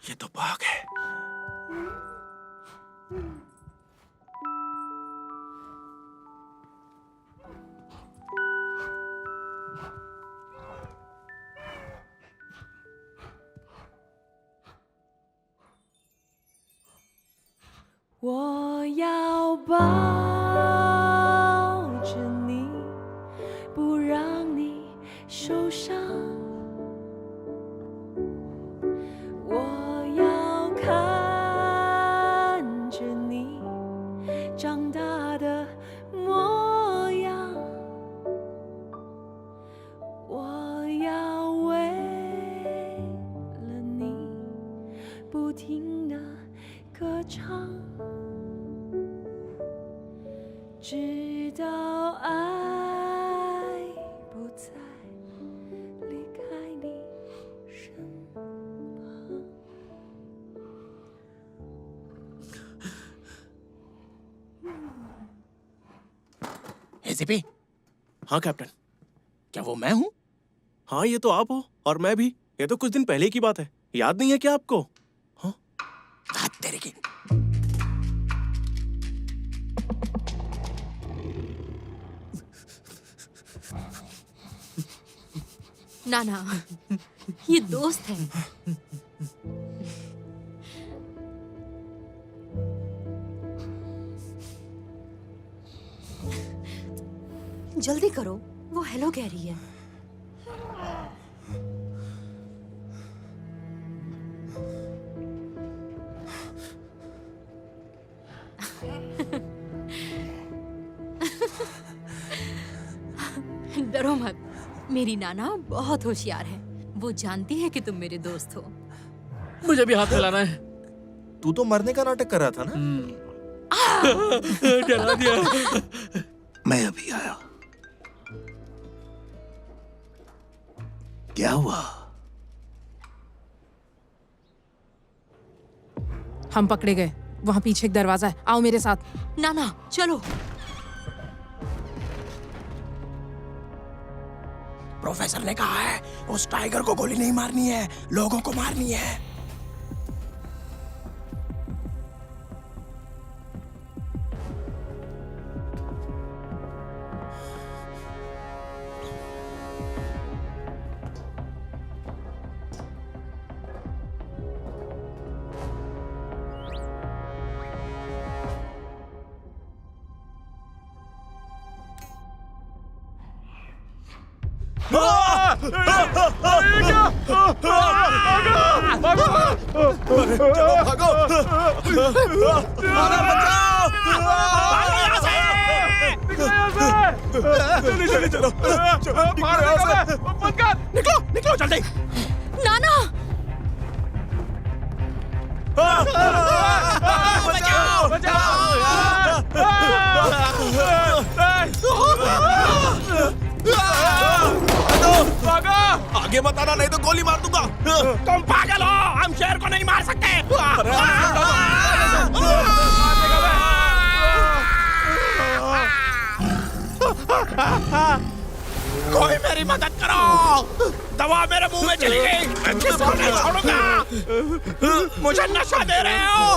ये तो बाघ है।我要抱着你，不让你受伤。我要看着你长大的模样。我要为了你不停地歌唱。直到爱不再离开你身旁。एसीपी। हाँ कैप्टन, क्या वो मैं हूँ? हाँ ये तो आप हो, और मैं भी। ये तो कुछ दिन पहले की बात है, याद नहीं है क्या आपको? हाँ तेरे की। नाना, ये दोस्त है। जल्दी करो, वो हेलो कह रही है। डरो मत, मेरी नाना बहुत होशियार है। वो जानती है कि तुम मेरे दोस्त हो। मुझे भी हाथ मिलाना है। तू तो मरने का नाटक कर रहा था ना? डरा दिया। मैं अभी आया। क्या हुआ? हम पकड़े गए। वहाँ पीछे एक दरवाजा है, आओ मेरे साथ। नाना चलो। प्रोफेसर ने कहा है उस टाइगर को गोली नहीं मारनी है, लोगों को मारनी है। निकलो जल्दी। नाना बचाओ भागो। आगे बताना नहीं तो गोली मार दूंगा। तुम पागल हो, हम शेर को नहीं मार सकते। कोई मेरी मदद करो, दवा मेरे मुंह में चली गई, मैं किसको नहीं छोड़ूंगा। मुझे नशा दे रहे हो।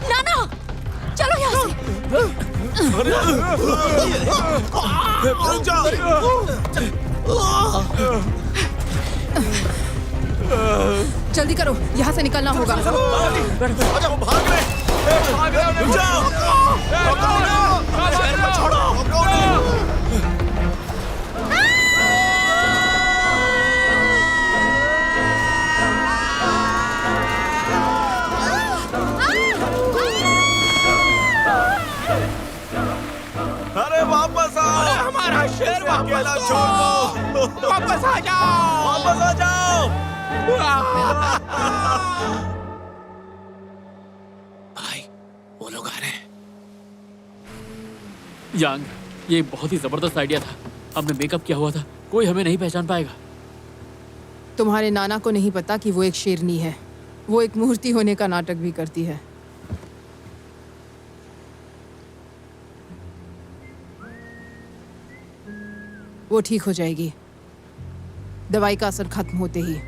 नाना, चलो यहाँ से। रुक जाओ। जल्दी करो, यहाँ से निकलना होगा। भाग रहे, रुक जाओ। शहर को छोड़ो। अरे वापस आओ, हमारा शेर अकेला छोड़ दो। वापस आ जाओ, वापस आ जाओ। भाई वो लोग आ रहे हैं। यांग, ये बहुत ही जबरदस्त आइडिया था। हमने मेकअप किया हुआ था, कोई हमें नहीं पहचान पाएगा। तुम्हारे नाना को नहीं पता कि वो एक शेरनी है। वो एक मूर्ति होने का नाटक भी करती है। वो ठीक हो जाएगी, दवाई का असर खत्म होते ही।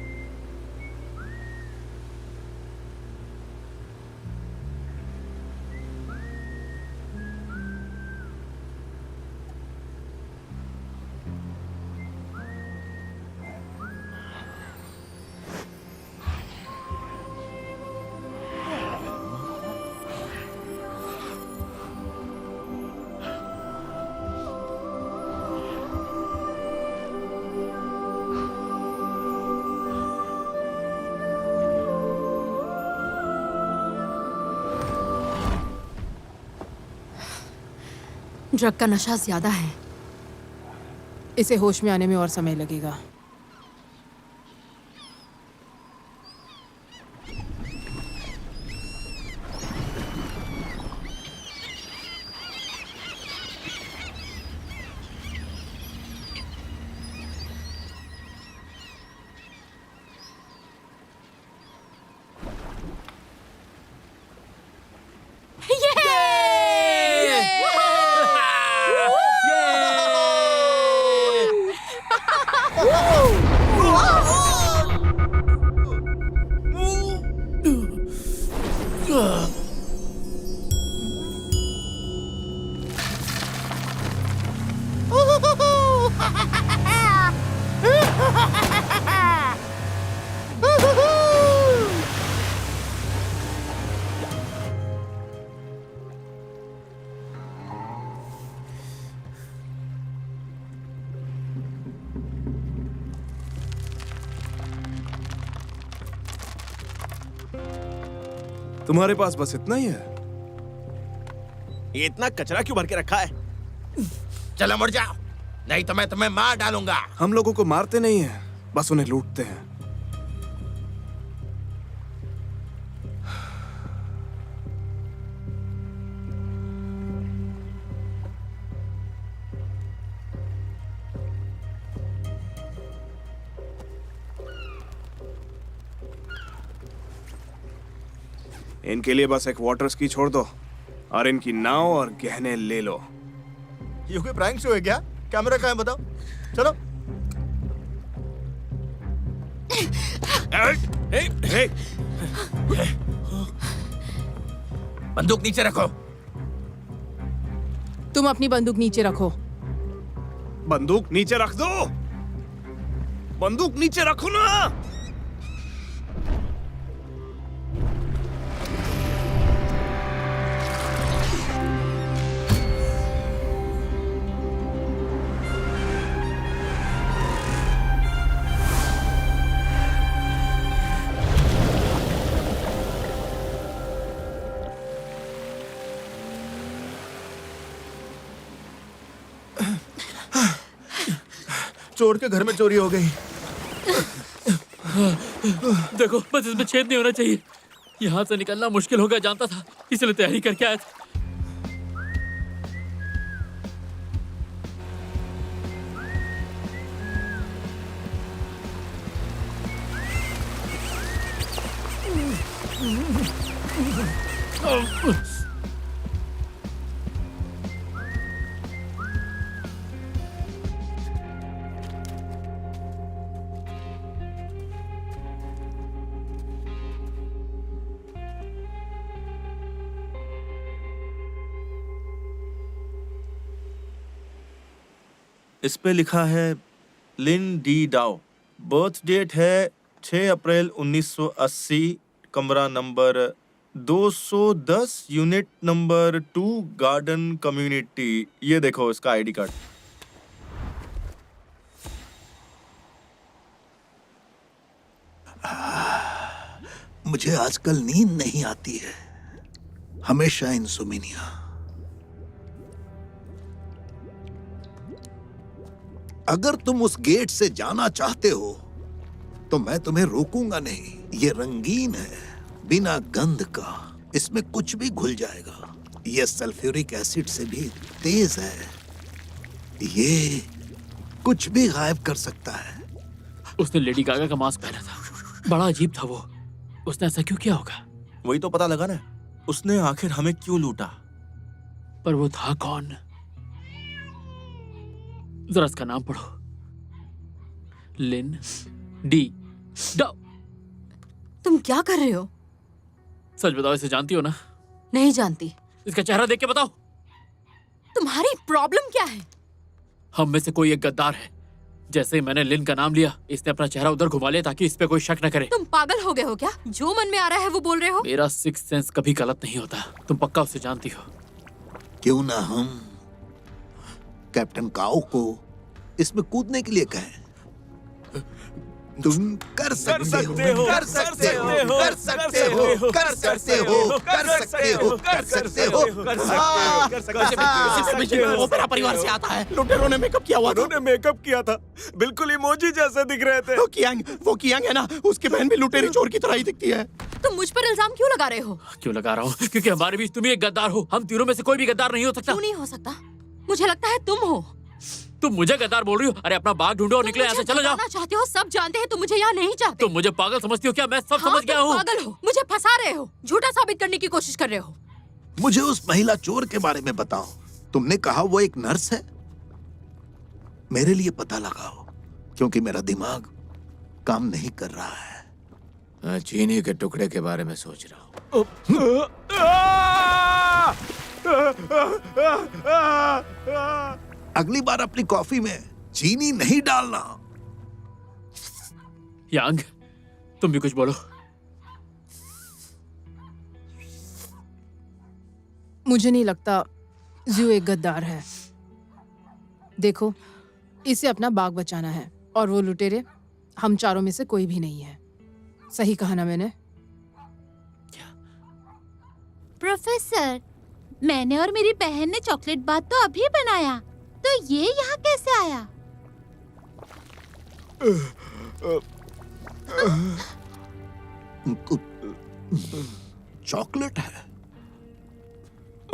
ड्रग का नशा ज्यादा है। इसे होश में आने में और समय लगेगा। तुम्हारे पास बस इतना ही है? ये इतना कचरा क्यों भर के रखा है? चलो मुड़ जाओ, नहीं तो मैं तुम्हें मार डालूंगा। हम लोगों को मारते नहीं हैं, बस उन्हें लूटते हैं। इनके लिए बस एक वाटर स्की छोड़ दो और इनकी नाव और गहने ले लो। ये कोई प्रैंक शो है क्या? कैमरा कहाँ है बताओ? चलो। बंदूक नीचे रखो। तुम अपनी बंदूक नीचे रखो। बंदूक नीचे रख दो। बंदूक नीचे रखो ना। चोर के घर में चोरी हो गई। देखो, बस इसमें छेद नहीं होना चाहिए। यहाँ से निकलना मुश्किल होगा, जानता था, इसलिए तैयारी करके आया था। इस पे लिखा है लिन डी डाओ, बर्थ डेट है 6 अप्रैल 1980, कमरा number 210, unit number 2, garden community. ये देखो इसका आईडी कार्ड। मुझे आजकल नींद नहीं आती है, हमेशा इंसोमिनिया। अगर तुम उस गेट से जाना चाहते हो तो मैं तुम्हें रोकूंगा नहीं। ये रंगीन है, बिना गंध का, इसमें कुछ भी घुल जाएगा। ये सल्फ्यूरिक एसिड से भी तेज है, ये कुछ भी गायब कर सकता है। उसने लेडी गागा का मास्क पहना था, बड़ा अजीब था वो। उसने ऐसा क्यों किया होगा? वही तो पता लगा ना, उसने आखिर हमें क्यों लूटा। पर वो था कौन? जरा इसका नाम पढ़ो। लिन डी डाओ। तुम क्या कर रहे हो? सच बताओ, इसे जानती हो ना? नहीं जानती। इसका चेहरा देख के बताओ। तुम्हारी प्रॉब्लम क्या है? हम में से कोई एक गद्दार है। जैसे ही मैंने लिन का नाम लिया, इसने अपना चेहरा उधर घुमा लिया ताकि इस पे कोई शक न करे। तुम पागल हो गए हो क्या? जो मन में आ रहा है वो बोल रहे हो? मेरा सिक्स सेंस कभी गलत नहीं होता। तुम पक्का उसे जानती हो। क्यों ना हम कैप्टन काओ को इसमें कूदने के लिए कहें। तुम कर सकते हो, कर सकते हो, कर सकते हो, कर सकते हो, कर सकते हो, कर सकते हो, कर सकते हो। ओपेरा परिवार से आता है। लुटेरों ने मेकअप किया हुआ था। उन्होंने मेकअप किया था, बिल्कुल इमोजी जैसे दिख रहे थे। वो कियांग है ना, उसकी बहन भी लुटेरी चोर की तरह ही दिखती है। तुम मुझ पर इल्जाम क्यों लगा रहे हो? क्यों लगा रहा हूँ? क्योंकि हमारे बीच तुम ही एक गद्दार हो। हम तीनों में से कोई भी गद्दार नहीं हो सकता। क्यों नहीं हो सकता? मुझे लगता है तुम हो। तुम मुझे गद्दार बोल रही हो? अरे अपना बाग ढूंढो और निकले यहाँ से, चलो जाओ। चाहते हो, सब जानते हैं तुम मुझे यहाँ नहीं चाहते। तुम मुझे पागल समझती हो क्या? मैं सब समझ गया हूँ। पागल हो, मुझे फंसा रहे हो, झूठा साबित करने की कोशिश कर रहे हो। मुझे उस महिला चोर के बारे में बताओ। तुमने कहा वो एक नर्स है। मेरे लिए पता लगाओ, क्योंकि मेरा दिमाग काम नहीं कर रहा है। मैं चीनी के टुकड़े के बारे में सोच रहा हूँ। अगली बार अपनी कॉफी में चीनी नहीं डालना। यांग, तुम भी कुछ बोलो। मुझे नहीं लगता जू एक गद्दार है। देखो, इसे अपना बाग बचाना है और वो लुटेरे हम चारों में से कोई भी नहीं है। सही कहा ना मैंने? प्रोफेसर, मैंने और मेरी बहन ने चॉकलेट बाथ तो अभी बनाया, तो ये यहाँ कैसे आया? चॉकलेट है?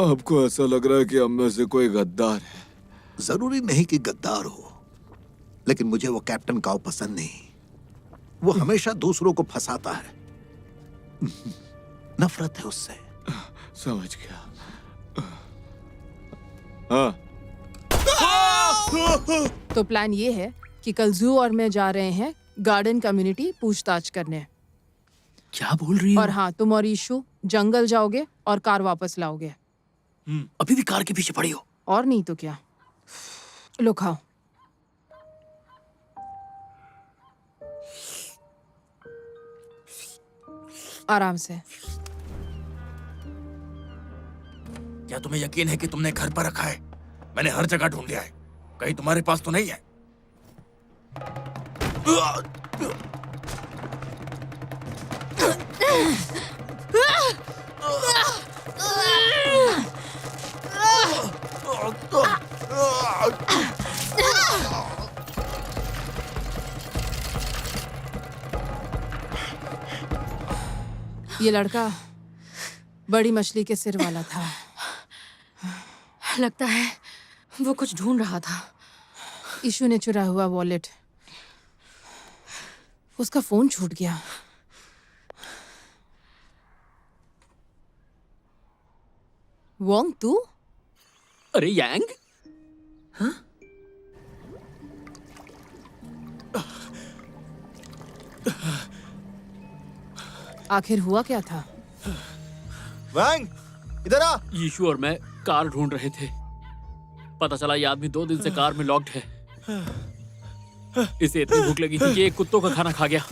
आपको ऐसा लग रहा है कि हम में से कोई गद्दार है? जरूरी नहीं कि गद्दार हो, लेकिन मुझे वो कैप्टन काओ पसंद नहीं। वो हमेशा दूसरों को फंसाता है। नफरत है उससे। समझ गया। हाँ। तो प्लान ये है कि कल जू और मैं जा रहे हैं गार्डन कम्युनिटी पूछताछ करने। क्या बोल रही हो? और हाँ, तुम और ईशु जंगल जाओगे और कार वापस लाओगे। अभी भी कार के पीछे पड़ी हो? और नहीं तो क्या। लो खाओ। आराम से। क्या तुम्हें यकीन है कि तुमने घर पर रखा है? मैंने हर जगह ढूंढ लिया है, कहीं तुम्हारे पास तो नहीं है? ये लड़का बड़ी मछली के सिर वाला था। लगता है वो कुछ ढूंढ रहा था। ईशु ने चुरा हुआ वॉलेट, उसका फोन छूट गया। वोंग तू? अरे यांग, आखिर हुआ क्या था? वैंग, इधर आ। यीशु और मैं कार ढूंढ रहे थे। पता चला ये आदमी 2 दिन से कार में लॉक्ड है। इसे इतनी भूख लगी थी कि एक कुत्तों का खाना खा गया।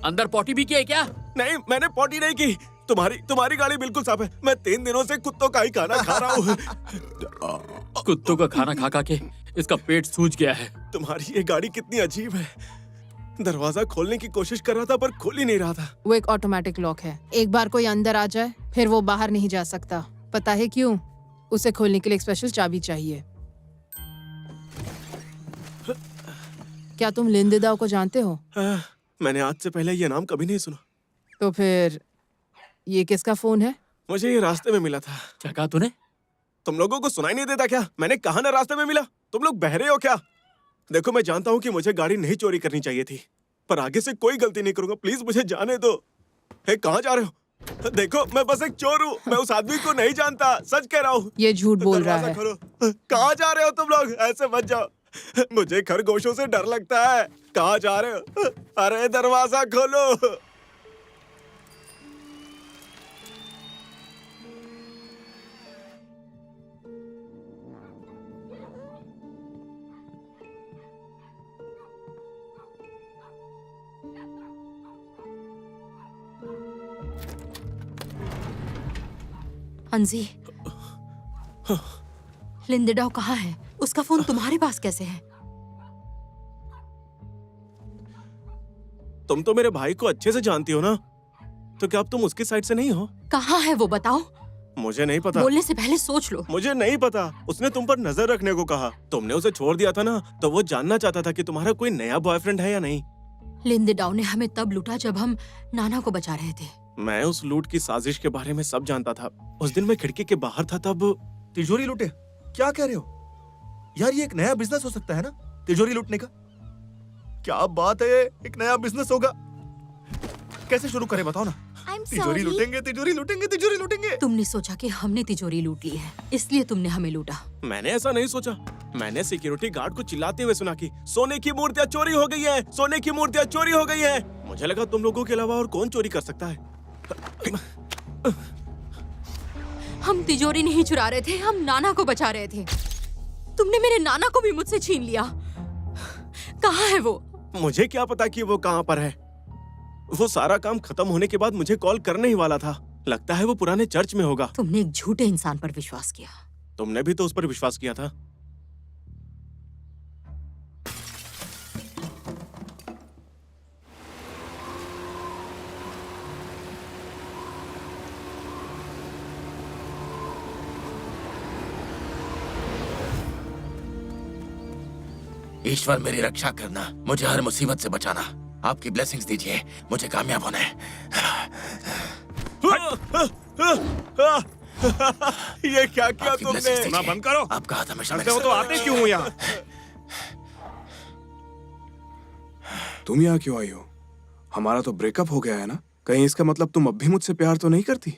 अंदर पॉटी भी किया है क्या? नहीं, मैंने पॉटी नहीं की। तुम्हारी गाड़ी बिल्कुल साफ है। मैं 3 दिनों से कुत्तों का ही खाना खा रहा हूँ। कुत्तों का खाना खा खा के इसका पेट सूज गया है। तुम्हारी ये गाड़ी कितनी अजीब है। दरवाजा खोलने की कोशिश कर रहा था पर खोल ही नहीं रहा था। वो एक ऑटोमेटिक लॉक है। एक बार कोई अंदर आ जाए फिर वो बाहर नहीं जा सकता। पता है क्यों? उसे खोलने के लिए एक स्पेशल चाबी चाहिए। क्या तुम लिंदेदाओ को जानते हो? मैंने आज से पहले ये नाम कभी नहीं सुना। तो फिर ये किसका फोन है? मुझे ये रास्ते में मिला था। क्या कहा तूने? तुम लोगों को सुनाई नहीं देता क्या? मैंने कहा ना रास्ते में मिला। तुम लोग बहरे हो क्या? देखो, मैं जानता हूँ कि मुझे गाड़ी नहीं चोरी करनी चाहिए थी, पर आगे से कोई गलती नहीं करूंगा। प्लीज मुझे जाने दो। हे, कहाँ जा रहे हो? देखो, मैं बस एक चोर हूँ। मैं उस आदमी को नहीं जानता। सच कह रहा हूँ। ये झूठ बोल रहा है। कहाँ जा रहे हो तुम लोग? ऐसे मत जाओ। मुझे खरगोशों से डर लगता है। कहाँ जा रहे हो? अरे दरवाजा खोलो। अंजी, लिंदेडाओ कहाँ है? उसका फोन तुम्हारे पास कैसे है? तुम तो मेरे भाई को अच्छे से जानती हो ना, तो क्या अब तुम उसकी साइड से नहीं हो? कहाँ है वो बताओ। मुझे नहीं पता। बोलने से पहले सोच लो। मुझे नहीं पता। उसने तुम पर नजर रखने को कहा। तुमने उसे छोड़ दिया था ना, तो वो जानना चाहता था कि तुम्हारा कोई नया बॉयफ्रेंड है या नहीं। लिंदेडाओ ने हमें तब लूटा जब हम नाना को बचा रहे थे। मैं उस लूट की साजिश के बारे में सब जानता था। उस दिन मैं खिड़की के बाहर था तब। तिजोरी लूटे? क्या कह रहे हो यार? ये एक नया बिजनेस हो सकता है ना, तिजोरी लूटने का। क्या बात है, एक नया बिजनेस होगा। कैसे शुरू करें बताओ ना। तिजोरी लूटेंगे, तिजोरी लूटेंगे, तिजोरी लूटेंगे। तुमने सोचा कि हमने तिजोरी लूट ली है, इसलिए तुमने हमें लूटा। मैंने ऐसा नहीं सोचा। मैंने सिक्योरिटी गार्ड को चिल्लाते हुए सुना कि सोने की मूर्तियां चोरी हो गई हैं, सोने की मूर्तियां चोरी हो गई हैं। मुझे लगा तुम लोगों के अलावा और कौन चोरी कर सकता है। हम तिजोरी नहीं चुरा रहे थे, हम नाना को बचा रहे थे। तुमने मेरे नाना को भी मुझसे छीन लिया। कहाँ है वो? मुझे क्या पता कि वो कहाँ पर है। वो सारा काम खत्म होने के बाद मुझे कॉल करने ही वाला था। लगता है वो पुराने चर्च में होगा। तुमने एक झूठे इंसान पर विश्वास किया। तुमने भी तो उस पर विश्वास किया था। ईश्वर मेरी रक्षा करना, मुझे हर मुसीबत से बचाना। आपकी ब्लेसिंग्स दीजिए, मुझे कामयाब होना है। ये क्या किया तुमने? सुना बंद करो। आप कहा था मैं सड़क तो आते क्यों हो यहाँ? तुम यहाँ क्यों आई हो? हमारा तो ब्रेकअप हो गया है ना। कहीं इसका मतलब तुम अब भी मुझसे प्यार तो नहीं करती?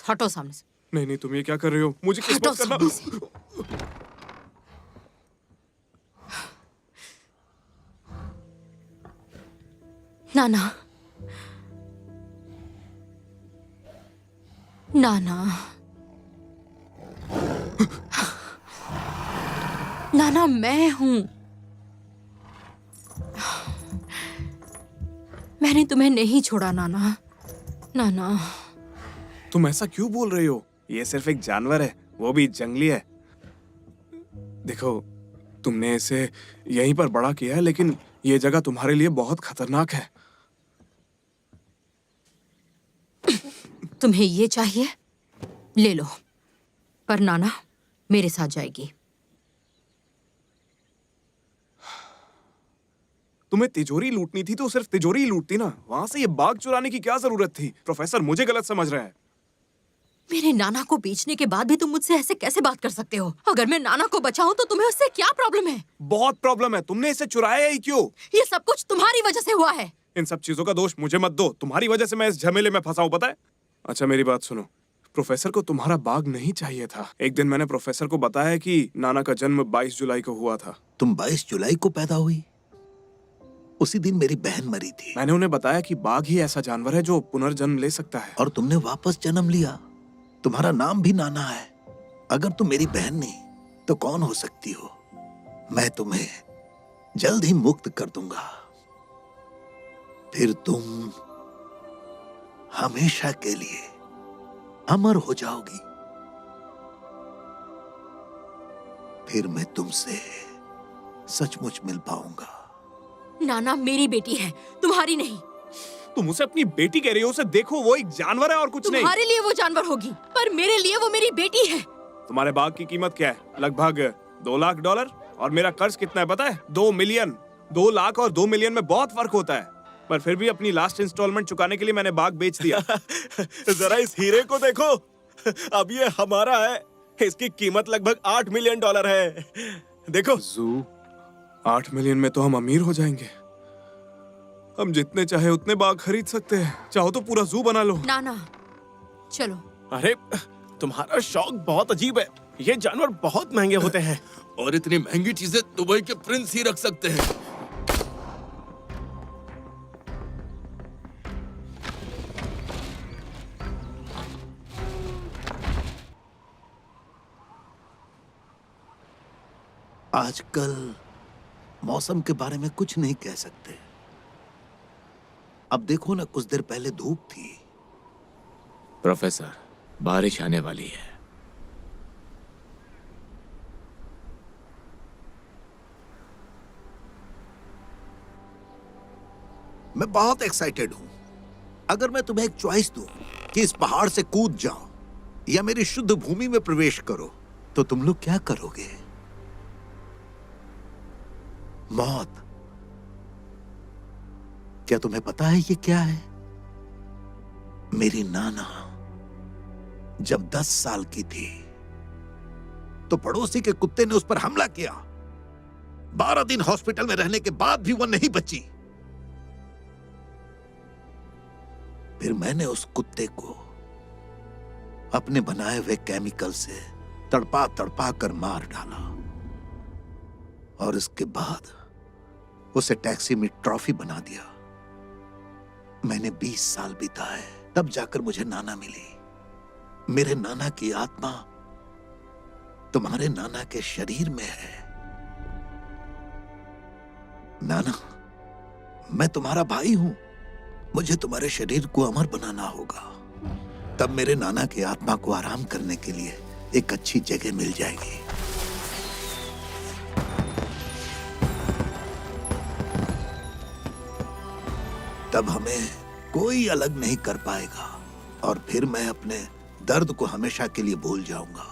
हटो सामने से। नहीं नहीं, तुम ये क्या कर रहे हो? मुझे किस बात करना? नाना, नाना, नाना, मैं हूं। मैंने तुम्हें नहीं छोड़ा नाना। नाना, तुम ऐसा क्यों बोल रही हो? ये सिर्फ एक जानवर है, वो भी जंगली है। देखो, तुमने इसे यहीं पर बड़ा किया है, लेकिन ये जगह तुम्हारे लिए बहुत खतरनाक है। तुम्हें ये चाहिए? ले लो, पर नाना मेरे साथ जाएगी। तुम्हें तिजोरी लूटनी थी तो सिर्फ तिजोरी ही लूटती ना। वहां से ये बाग चुराने की क्या जरूरत थी? प्रोफेसर मुझे गलत समझ रहे हैं। मेरे नाना को बेचने के बाद भी तुम मुझसे ऐसे कैसे बात कर सकते हो? अगर मैं नाना को बचाऊं तो तुम्हें उससे क्या प्रॉब्लम है? बहुत प्रॉब्लम है। तुमने इसे चुराया ही क्यों? ये सब कुछ तुम्हारी वजह से हुआ है। इन सब चीजों का दोष मुझे मत दो। तुम्हारी वजह से मैं इस झमेले में फंसा हूं, पता है? अच्छा मेरी बात सुनो। प्रोफेसर को तुम्हारा बाग नहीं चाहिए था। एक दिन मैंने प्रोफेसर को बताया कि नाना का जन्म 22 जुलाई को हुआ था। तुम 22 जुलाई को पैदा हुई? उसी दिन मेरी बहन मरी थी। मैंने उन्हें बताया कि बाघ ही ऐसा जानवर है जो पुनर्जन्म ले सकता है। और तुमने वापस जन्म लिया। तुम्हारा नाम भी नाना है। अगर तुम मेरी बहन नहीं तो कौन हो सकती हो? मैं तुम्हें जल्द ही मुक्त कर दूंगा। फिर तुम हमेशा के लिए अमर हो जाओगी। फिर मैं तुमसे सचमुच मिल पाऊंगा। नाना मेरी बेटी है, तुम्हारी नहीं। तुम उसे अपनी बेटी कह रही हो? उसे देखो, वो एक जानवर है और कुछ नहीं। तुम्हारे लिए वो जानवर होगी, पर मेरे लिए वो मेरी बेटी है। तुम्हारे बाग की कीमत क्या है? लगभग $2 लाख। और मेरा कर्ज कितना है पता है? 2 मिलियन। 2 लाख और 2 मिलियन में बहुत फर्क होता है। पर फिर भी अपनी लास्ट इंस्टॉलमेंट चुकाने के लिए मैंने बाग बेच दिया। जरा इस हीरे को देखो, अब ये हमारा है। इसकी कीमत लगभग $8 मिलियन है। देखो। जू 8 मिलियन में तो हम अमीर हो जाएंगे। हम जितने चाहे उतने बाग खरीद सकते हैं। चाहो तो पूरा जू बना लो। नाना चलो। अरे तुम्हारा शौक बहुत अजीब है। ये जानवर बहुत महंगे होते हैं। और इतनी महंगी चीजें दुबई के प्रिंस ही रख सकते हैं। आजकल मौसम के बारे में कुछ नहीं कह सकते। अब देखो ना, कुछ देर पहले धूप थी। प्रोफेसर, बारिश आने वाली है। मैं बहुत एक्साइटेड हूं। अगर मैं तुम्हें एक चॉइस दूं कि इस पहाड़ से कूद जाओ या मेरी शुद्ध भूमि में प्रवेश करो, तो तुम लोग क्या करोगे? मौत। क्या तुम्हें पता है ये क्या है? मेरी नाना जब 10 साल की थी तो पड़ोसी के कुत्ते ने उस पर हमला किया। 12 दिन हॉस्पिटल में रहने के बाद भी वो नहीं बची। फिर मैंने उस कुत्ते को अपने बनाए हुए केमिकल से तड़पा तड़पा कर मार डाला। और इसके बाद उसे टैक्सी में ट्रॉफी बना दिया। मैंने 20 साल बिताए, तब जाकर मुझे नाना मिली। मेरे नाना की आत्मा तुम्हारे नाना के शरीर में है। नाना, मैं तुम्हारा भाई हूं। मुझे तुम्हारे शरीर को अमर बनाना होगा। तब मेरे नाना की आत्मा को आराम करने के लिए एक अच्छी जगह मिल जाएगी। तब हमें कोई अलग नहीं कर पाएगा और फिर मैं अपने दर्द को हमेशा के लिए भूल जाऊंगा।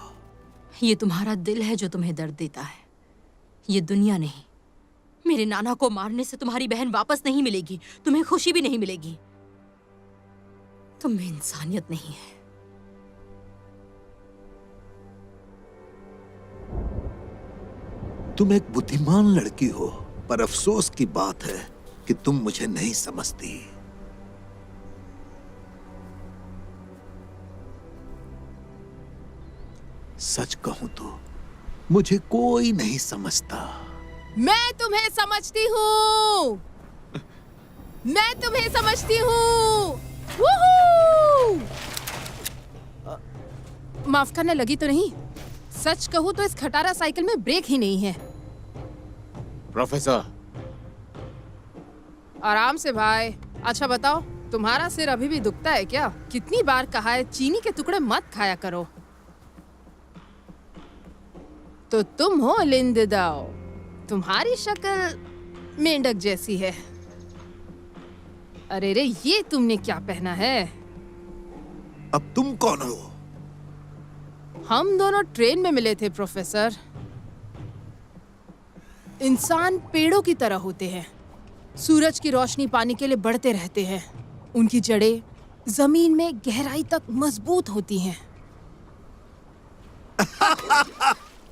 ये तुम्हारा दिल है जो तुम्हें दर्द देता है, ये दुनिया नहीं। मेरे नाना को मारने से तुम्हारी बहन वापस नहीं मिलेगी, तुम्हें खुशी भी नहीं मिलेगी। तुम में इंसानियत नहीं है। तुम एक बुद्धिमान लड़की हो, पर अफसोस की बात है कि तुम मुझे नहीं समझती। सच कहूं तो मुझे कोई नहीं समझता। मैं तुम्हें समझती हूँ। मैं तुम्हें समझती हूँ। वूहू! माफ करना, लगी तो नहीं? सच कहूँ तो इस खटारा साइकिल में ब्रेक ही नहीं है। प्रोफेसर, आराम से भाई। अच्छा बताओ, तुम्हारा सिर अभी भी दुखता है क्या? कितनी बार कहा है चीनी के टुकड़े मत खाया करो। तो तुम हो लिंड दाओ। तुम्हारी शक्ल मेंढक जैसी है। अरे रे, ये तुमने क्या पहना है? अब तुम कौन हो? हम दोनों ट्रेन में मिले थे प्रोफेसर। इंसान पेड़ों की तरह होते हैं। सूरज की रोशनी पाने के लिए बढ़ते रहते हैं। उनकी जड़ें जमीन में गहराई तक मजबूत होती हैं।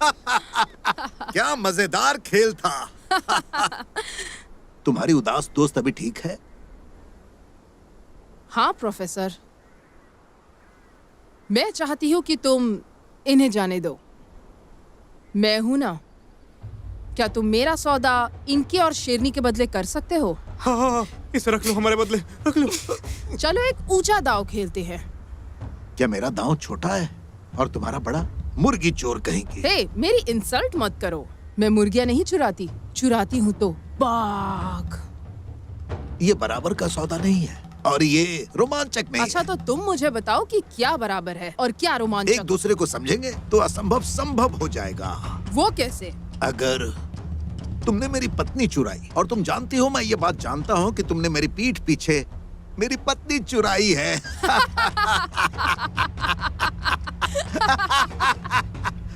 क्या मजेदार खेल था। तुम्हारी उदास दोस्त अभी ठीक है? हाँ प्रोफेसर, मैं चाहती हूँ कि तुम इन्हें जाने दो। मैं हूं ना, क्या तुम मेरा सौदा इनके और शेरनी के बदले कर सकते हो? हाँ हाँ हाँ, इसे रख लो, हमारे बदले रख लो। चलो एक ऊंचा दांव खेलते हैं। क्या मेरा दांव छोटा है और तुम्हारा बड़ा? मुर्गी चोर कहेंगे। हे, मेरी इंसल्ट मत करो। मैं मुर्गियां नहीं चुराती, चुराती हूँ तो बाघ। ये बराबर का सौदा नहीं है और ये रोमांचक नहीं अच्छा है। तो तुम मुझे बताओ कि क्या बराबर है और क्या रोमांचक? एक दूसरे को समझेंगे तो असंभव संभव हो जाएगा। वो कैसे? अगर तुमने मेरी पत्नी चुराई और तुम जानती हो मैं ये बात जानता हूँ कि तुमने मेरी पीठ पीछे मेरी पत्नी चुराई है।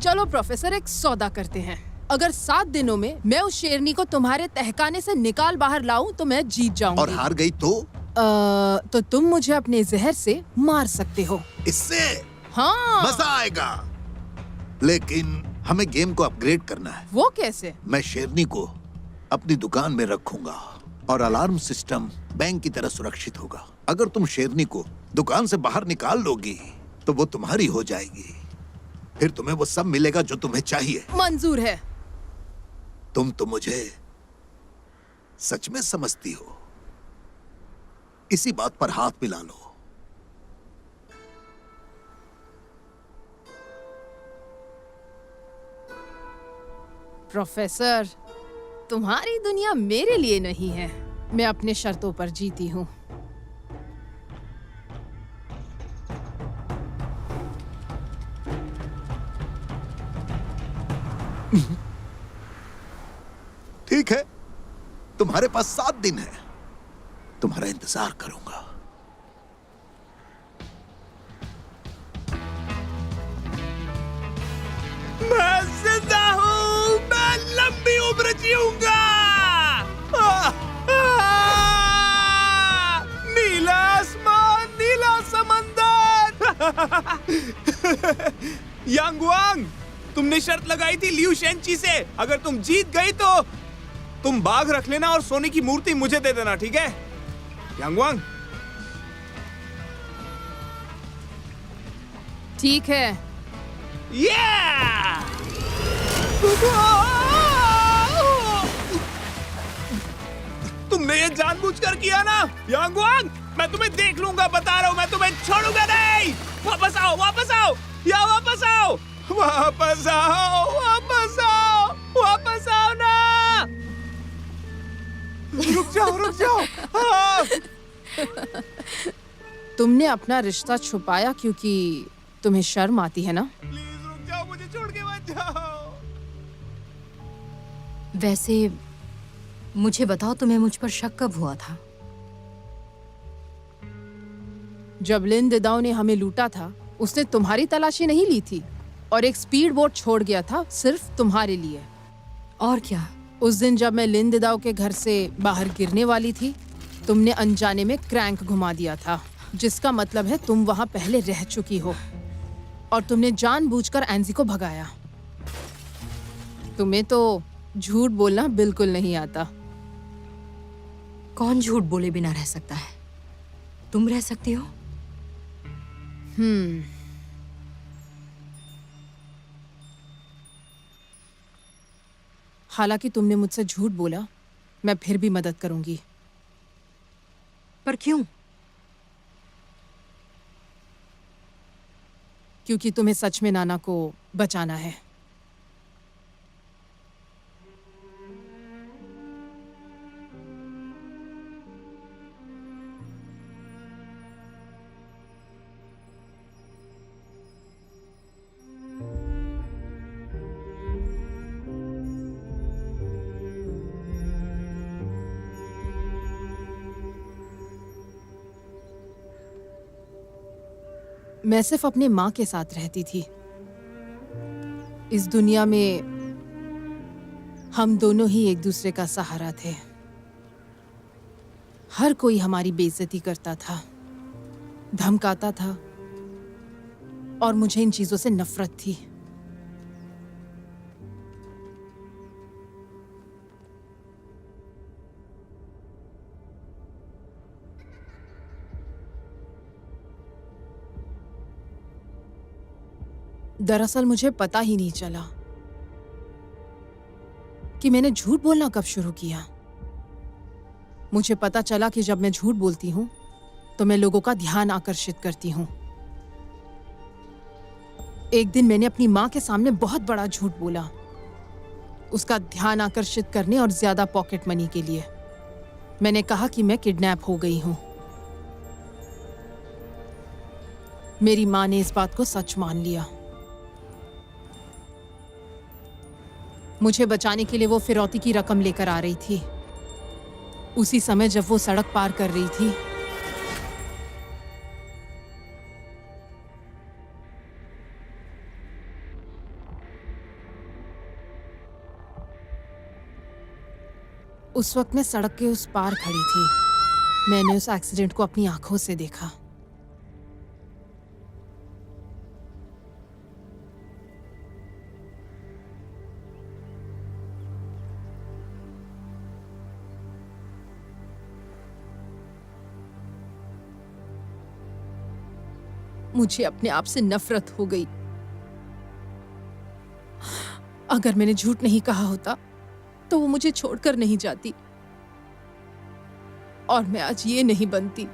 चलो प्रोफेसर, एक सौदा करते हैं। अगर 7 दिनों में मैं उस शेरनी को तुम्हारे तहखाने से निकाल बाहर लाऊं तो मैं जीत जाऊंगी। और हार गई तो तुम मुझे अपने जहर से मार सकते हो। इससे हाँ, मजा आएगा, लेकिन हमें गेम को अपग्रेड करना है। वो कैसे? मैं शेरनी को अपनी दुकान में रखूंगा और अलार्म सिस्टम बैंक की तरह सुरक्षित होगा। अगर तुम शेरनी को दुकान से बाहर निकाल लोगी तो वो तुम्हारी हो जाएगी। फिर तुम्हें वो सब मिलेगा जो तुम्हें चाहिए। मंजूर है। तुम तो मुझे सच में समझती हो। इसी बात पर हाथ मिला लो। प्रोफेसर, तुम्हारी दुनिया मेरे लिए नहीं है। मैं अपने शर्तों पर जीती हूँ। ठीक है, तुम्हारे पास 7 दिन है। तुम्हारा इंतजार करूंगा। मैं जिंदा हूँ, मैं लंबी उम्र जीऊंगा। नीला आसमान, नीला समंदर। यांगवांग, तुमने शर्त लगाई थी लियू शेंची से। अगर तुम जीत गई तो तुम बाघ रख लेना और सोने की मूर्ति मुझे दे देना, ठीक है यांगवांग? ठीक है। तुमने ये जानबूझकर किया ना यांगवांग? मैं तुम्हें देख लूंगा, बता रहा हूं, मैं तुम्हें छोड़ूंगा नहीं। वापस आओ, वापस आओ, या वापस आओ, वापस आओ, वापस आओ, वापस आओ ना। रुक जाओ, रुक जाओ। तुमने अपना रिश्ता छुपाया क्योंकि तुम्हें शर्म आती है ना? प्लीज रुक जाओ, मुझे छोड़ के मत जाओ। वैसे मुझे बताओ, तुम्हें मुझ पर शक कब हुआ था? जब लिन दिदाओ ने हमें लूटा था, उसने तुम्हारी तलाशी नहीं ली थी और एक स्पीड बोट छोड़ गया था सिर्फ तुम्हारे लिए। और क्या? उस दिन जब मैं लिन दिदाओ के घर से बाहर गिरने वाली थी, तुमने अनजाने में क्रैंक घुमा दिया था, जिसका मतलब है तुम वहां पहले रह चुकी हो और तुमने जानबूझकर एंजी को भगाया। तुम्हें तो झूठ बोलना बिल्कुल नहीं आता। कौन झूठ बोले बिना रह सकता है? तुम रह सकती हो? हालांकि तुमने मुझसे झूठ बोला, मैं फिर भी मदद करूंगी। पर क्यों? क्योंकि तुम्हें सच में नाना को बचाना है। मैं सिर्फ अपने माँ के साथ रहती थी। इस दुनिया में हम दोनों ही एक दूसरे का सहारा थे। हर कोई हमारी बेइज्जती करता था, धमकाता था और मुझे इन चीजों से नफरत थी। दरअसल मुझे पता ही नहीं चला कि मैंने झूठ बोलना कब शुरू किया। मुझे पता चला कि जब मैं झूठ बोलती हूँ तो मैं लोगों का ध्यान आकर्षित करती हूँ। एक दिन मैंने अपनी माँ के सामने बहुत बड़ा झूठ बोला, उसका ध्यान आकर्षित करने और ज्यादा पॉकेट मनी के लिए। मैंने कहा कि मैं किडनैप हो गई हूँ। मेरी माँ ने इस बात को सच मान लिया। मुझे बचाने के लिए वो फिरौती की रकम लेकर आ रही थी। उसी समय जब वो सड़क पार कर रही थी, उस वक्त मैं सड़क के उस पार खड़ी थी। मैंने उस एक्सीडेंट को अपनी आंखों से देखा। मुझे अपने आप से नफरत हो गई। अगर मैंने झूठ नहीं कहा होता तो वो मुझे छोड़कर नहीं जाती और मैं आज ये नहीं बनती।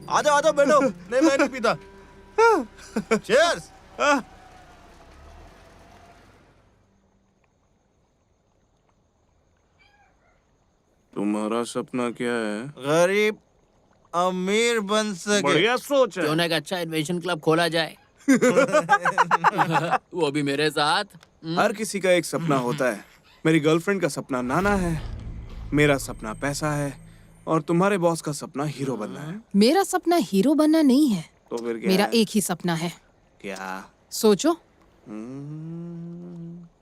आ जाओ बैठो। नहीं, मैं नहीं पीता। चीयर्स। तुम्हारा सपना क्या है? गरीब अमीर बन सके। बढ़िया सोच है। क्यों ना एक अच्छा इन्वेशन क्लब खोला जाए। वो भी मेरे साथ। हर किसी का एक सपना होता है। मेरी गर्लफ्रेंड का सपना नाना है, मेरा सपना पैसा है, और तुम्हारे बॉस का सपना हीरो बनना है। मेरा सपना हीरो बनना नहीं है। तो फिर क्या मेरा है? एक ही सपना है। क्या? सोचो,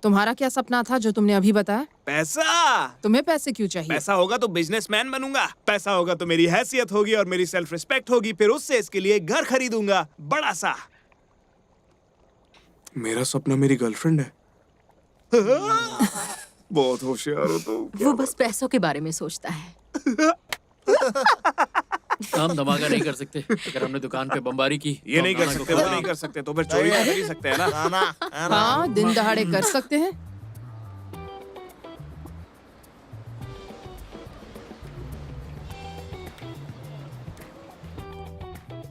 तुम्हारा क्या सपना था जो तुमने अभी बताया? पैसा। तुम्हें पैसे क्यों चाहिए? पैसा होगा तो बिजनेसमैन बनूंगा, पैसा होगा तो मेरी हैसियत होगी और मेरी सेल्फ रिस्पेक्ट होगी, फिर उससे इसके लिए एक घर खरीदूंगा बड़ा सा। मेरा सपना मेरी गर्लफ्रेंड है। बहुत होशियार हो तुम। वो बस पैसों के बारे में सोचता है। हम धमाका नहीं कर सकते। अगर हमने दुकान पे बमबारी की ये तो नहीं कर सकते, वो नहीं कर सकते, तो फिर चोरी तो कर ही सकते हैं ना। हाँ, दिन दहाड़े कर सकते हैं।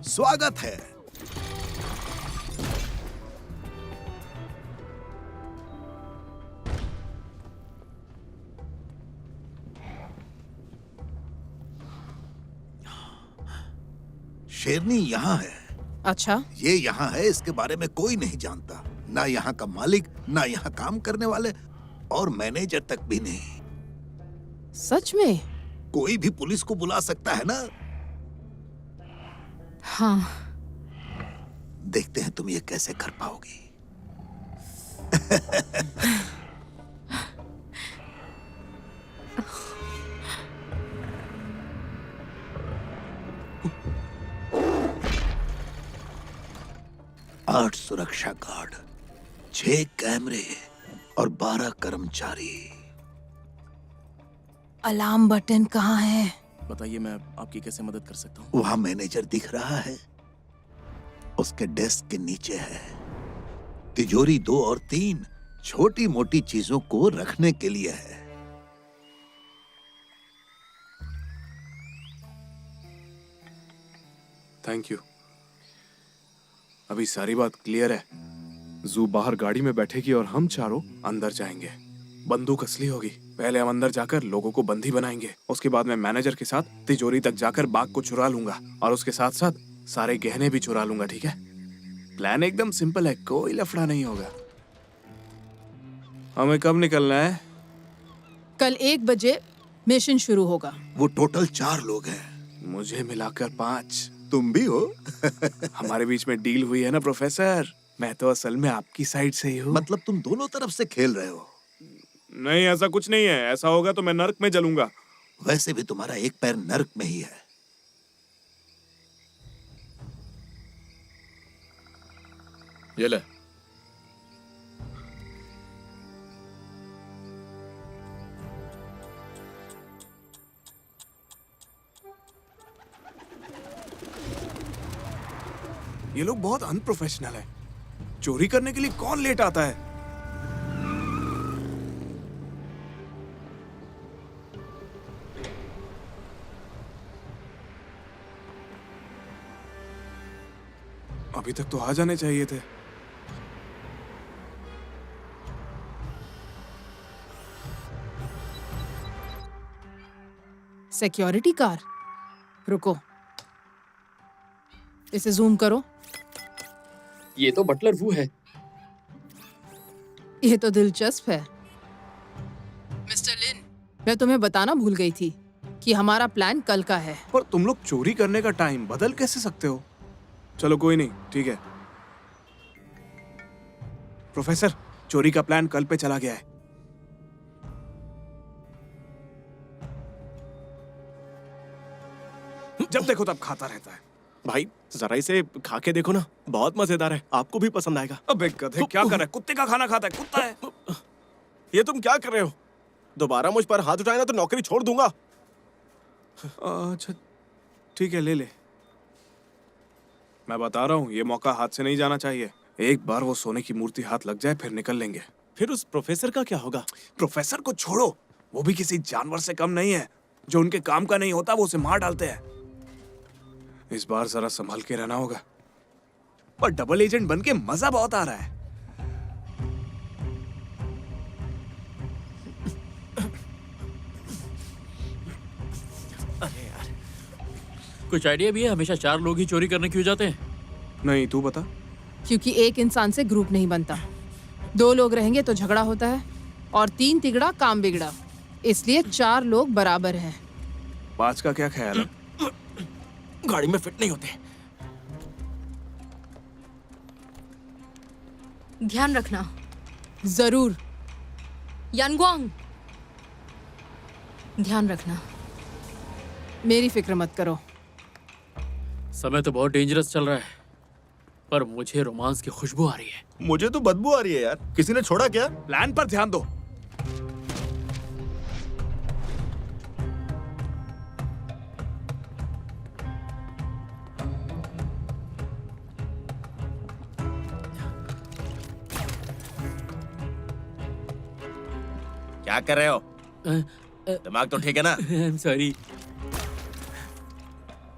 स्वागत है। शेरनी यहाँ है। अच्छा, ये यहाँ है, इसके बारे में कोई नहीं जानता, ना यहाँ का मालिक, ना यहाँ काम करने वाले, और मैनेजर तक भी नहीं। सच में? कोई भी पुलिस को बुला सकता है ना। हाँ। देखते हैं तुम ये कैसे कर पाओगी। आठ सुरक्षा गार्ड, 6 कैमरे और 12 कर्मचारी। अलार्म बटन कहाँ है? बताइए, मैं आपकी कैसे मदद कर सकता हूँ? वहां मैनेजर दिख रहा है, उसके डेस्क के नीचे है। तिजोरी 2 और 3 छोटी मोटी चीजों को रखने के लिए है। Thank you. अभी सारी बात क्लियर है। जू बाहर गाड़ी में बैठेगी और हम चारों अंदर जाएंगे। बंदूक असली होगी। पहले हम अंदर जाकर लोगों को बंदी बनाएंगे, उसके बाद मैं मैनेजर के साथ तिजोरी तक जाकर बाग को चुरा लूंगा और उसके साथ साथ सारे गहने भी चुरा लूंगा। ठीक है? प्लान एकदम सिंपल है, कोई लफड़ा नहीं होगा। हमें कब निकलना है? कल 1 बजे मिशन शुरू होगा। वो टोटल 4 लोग हैं। मुझे मिलाकर 5। तुम भी हो। हमारे बीच में डील हुई है ना प्रोफेसर। मैं तो असल में आपकी साइड से ही हूँ। मतलब तुम दोनों तरफ से खेल रहे हो। नहीं, ऐसा कुछ नहीं है। ऐसा होगा तो मैं नर्क में जलूंगा। वैसे भी तुम्हारा एक पैर नर्क में ही है। ये ले। ये लोग बहुत अनप्रोफेशनल है। चोरी करने के लिए कौन लेट आता है? अभी तक तो आ जाने चाहिए थे। Security car? रुको, इसे जूम करो। ये तो बटलर वू है। ये तो दिलचस्प है। मिस्टर लिन, मैं तुम्हें बताना भूल गई थी कि हमारा प्लान कल का है। पर तुम लोग चोरी करने का टाइम बदल कैसे सकते हो? चलो कोई नहीं, ठीक है। प्रोफेसर, चोरी का प्लान कल पे चला गया है। जब देखो तब खाता रहता है। भाई जरा इसे खा के देखो ना, बहुत मजेदार है, आपको भी पसंद आएगा। अबे गधे, क्या कर रहा है? कुत्ते का खाना खाता है, कुत्ता है। ये तुम क्या कर रहे हो? दोबारा मुझ पर हाथ उठाए ना तो नौकरी छोड़ दूंगा। अच्छा ठीक है, ले ले। मैं बता रहा हूँ, ये मौका हाथ से नहीं जाना चाहिए। एक बार वो सोने की मूर्ति हाथ लग जाए फिर निकल लेंगे। फिर उस प्रोफेसर का क्या होगा? प्रोफेसर को छोड़ो, वो भी किसी जानवर से कम नहीं है। जो उनके काम का नहीं होता वो उसे मार डालते हैं। इस बार जरा संभल के रहना होगा। पर डबल एजेंट बन के मजा बहुत आ रहा है। अरे यार, कुछ आइडिया भी है हमेशा 4 लोग ही चोरी करने क्यों जाते हैं? नहीं, तू बता। क्योंकि एक इंसान से ग्रुप नहीं बनता। 2 लोग रहेंगे तो झगड़ा होता है, और 3 तिगड़ा काम बिगड़ा। इसलिए 4 लोग बराबर हैं। 5 का क्या ख्याल है? गाड़ी में फिट नहीं होते। ध्यान रखना। जरूर। यानगुआंग, ध्यान रखना। मेरी फिक्र मत करो। समय तो बहुत डेंजरस चल रहा है, पर मुझे रोमांस की खुशबू आ रही है। मुझे तो बदबू आ रही है यार। किसी ने छोड़ा क्या? प्लान पर ध्यान दो। क्या कर रहे हो? दिमाग तो ठीक है ना? I'm sorry।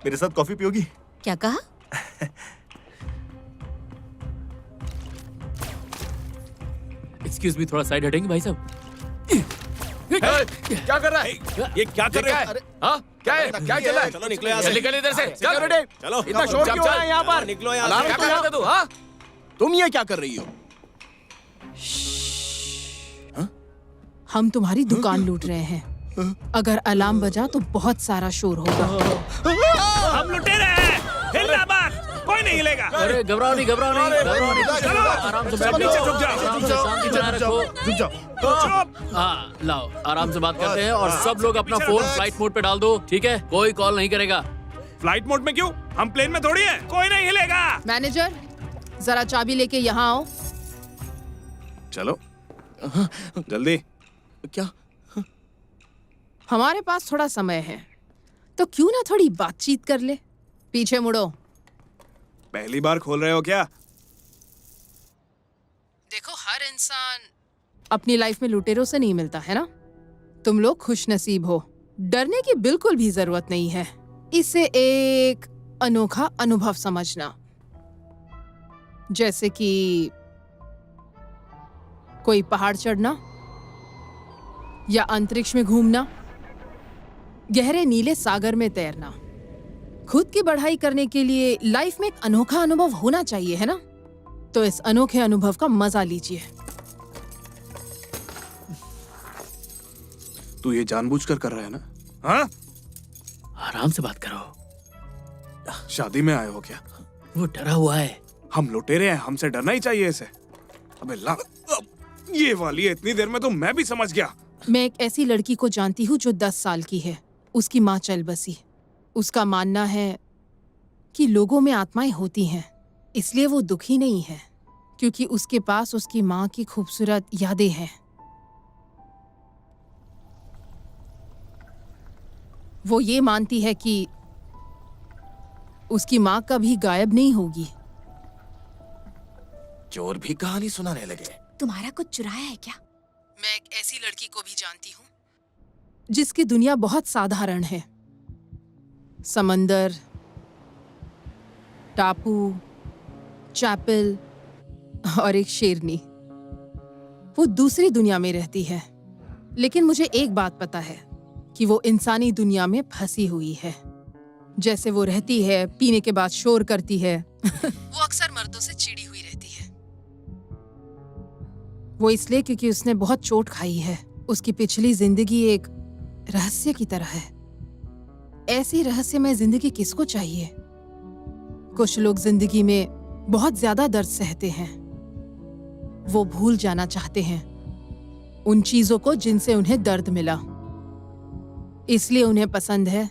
मेरे साथ कॉफी पियोगी? क्या कहा? एक्सक्यूज मी, थोड़ा साइड हटेंगे भाई साहब? क्या कर रहा है? ये क्या कर रहा है? हाँ, क्या है? क्या चल रहा है? चलो निकलो यहाँ से। निकल इधर से। सिक्योरिटी, चलो, इतना शोर क्यों हो रहा है यहाँ पर? निकलो यहाँ अलार्म से। क्यों लगाते तू? हाँ? तुम ये क्या कर रही हो? हम तुम्हारी दुकान लूट रहे हैं। अगर अलार्म बजा तो बहुत सारा शोर होगा। हम लुटेरे हैं। हिलना मत, कोई नहीं हिलेगा। अरे घबराओ नहीं, घबराओ नहीं, घबराओ नहीं। चलो, आराम से सब बैठो। नीचे झुक जाओ। आराम से शांति बनाए रखो। झुक जाओ। चुप। हाँ, लाओ, आराम से बात करते हैं। और सब लोग अपना फोन फ्लाइट मोड पे डाल दो, ठीक है? कोई कॉल नहीं करेगा। फ्लाइट मोड में क्यों? हम प्लेन में थोड़ी है। कोई नहीं हिलेगा। मैनेजर, जरा चाबी लेके यहाँ आओ। चलो जल्दी। क्या? हमारे पास थोड़ा समय है, तो क्यों ना थोड़ी बातचीत कर ले। पीछे मुड़ो। पहली बार खोल रहे हो क्या? देखो, हर इंसान अपनी लाइफ में लुटेरों से नहीं मिलता है ना। तुम लोग खुश नसीब हो। डरने की बिल्कुल भी जरूरत नहीं है। इसे एक अनोखा अनुभव समझना, जैसे कि कोई पहाड़ चढ़ना, या अंतरिक्ष में घूमना, गहरे नीले सागर में तैरना। खुद की बढ़ाई करने के लिए लाइफ में एक अनोखा अनुभव होना चाहिए, है ना? तो इस अनोखे अनुभव का मजा लीजिए। तू ये जानबूझकर कर रहा है ना? हाँ? आराम से बात करो। शादी में आए हो क्या? वो डरा हुआ है। हम लुटेरे हैं, हमसे डरना ही चाहिए इसे। अबे ला, ये वाली है। इतनी देर में तो मैं भी समझ गया। मैं एक ऐसी लड़की को जानती हूँ जो 10 साल की है। उसकी माँ चल बसी। उसका मानना है कि लोगों में आत्माएं होती हैं, इसलिए वो दुखी नहीं है। क्योंकि उसके पास उसकी माँ की खूबसूरत यादें हैं। वो ये मानती है कि उसकी माँ कभी गायब नहीं होगी। चोर भी कहानी सुनाने लगे। तुम्हारा कुछ चुराया है क्या? मैं एक ऐसी लड़की को भी जानती हूँ जिसकी दुनिया बहुत साधारण है। समंदर, टापू, चैपल और एक शेरनी। वो दूसरी दुनिया में रहती है, लेकिन मुझे एक बात पता है कि वो इंसानी दुनिया में फंसी हुई है। जैसे वो रहती है, पीने के बाद शोर करती है। वो अक्सर मर्दों से चिड़ी हुई रहती है। वो इसलिए क्योंकि उसने बहुत चोट खाई है। उसकी पिछली जिंदगी एक रहस्य की तरह है। ऐसी रहस्यमय जिंदगी किसको चाहिए? कुछ लोग जिंदगी में बहुत ज्यादा दर्द सहते हैं। वो भूल जाना चाहते हैं उन चीजों को जिनसे उन्हें दर्द मिला। इसलिए उन्हें पसंद है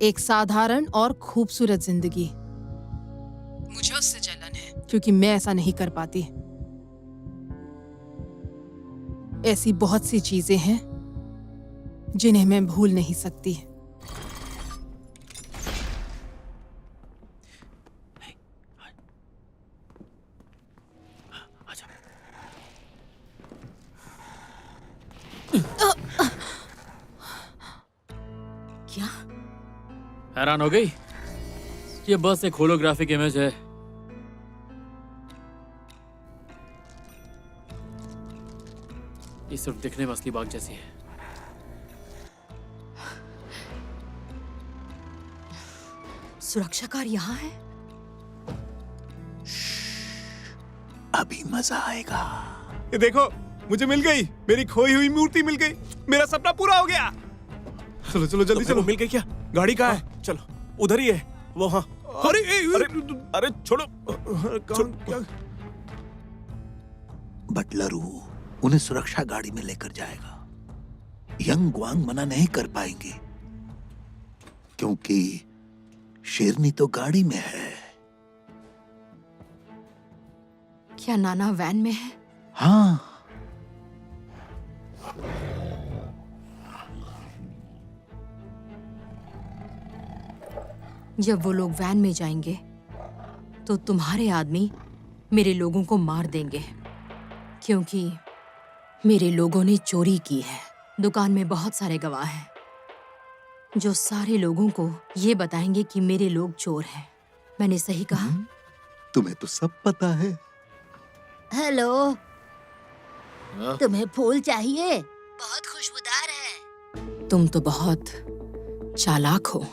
एक साधारण और खूबसूरत जिंदगी। मुझे उससे जलन है क्योंकि मैं ऐसा नहीं कर पाती। ऐसी बहुत सी चीजें हैं जिन्हें मैं भूल नहीं सकती। क्या? हैरान हो गई? ये बस एक होलोग्राफिक इमेज है। ये सिर्फ दिखने में असली बाग जैसी है। सुरक्षाकार यहाँ है? अभी मजा आएगा। ये देखो, मुझे मिल गई, मेरी खोई हुई मूर्ति मिल गई। मेरा सपना पूरा हो गया। चलो चलो जल्दी चलो। मिल गई क्या? गाड़ी कहाँ है? चलो, उधर ही है वो। हाँ, अरे अरे छोड़ो। क्या? बटलरू उन्हें सुरक्षा गाड़ी में लेकर जाएगा। यंग ग्वांग मना नहीं कर पाएंगे क्योंकि शेरनी तो गाड़ी में है। क्या नाना वैन में है? हाँ। जब वो लोग वैन में जाएंगे तो तुम्हारे आदमी मेरे लोगों को मार देंगे, क्योंकि मेरे लोगों ने चोरी की है। दुकान में बहुत सारे गवाह हैं जो सारे लोगों को ये बताएंगे कि मेरे लोग चोर हैं। मैंने सही कहा? तुम्हें तो सब पता है। हेलो, तुम्हें फूल चाहिए? बहुत खुशबूदार है। तुम तो बहुत चालाक हो।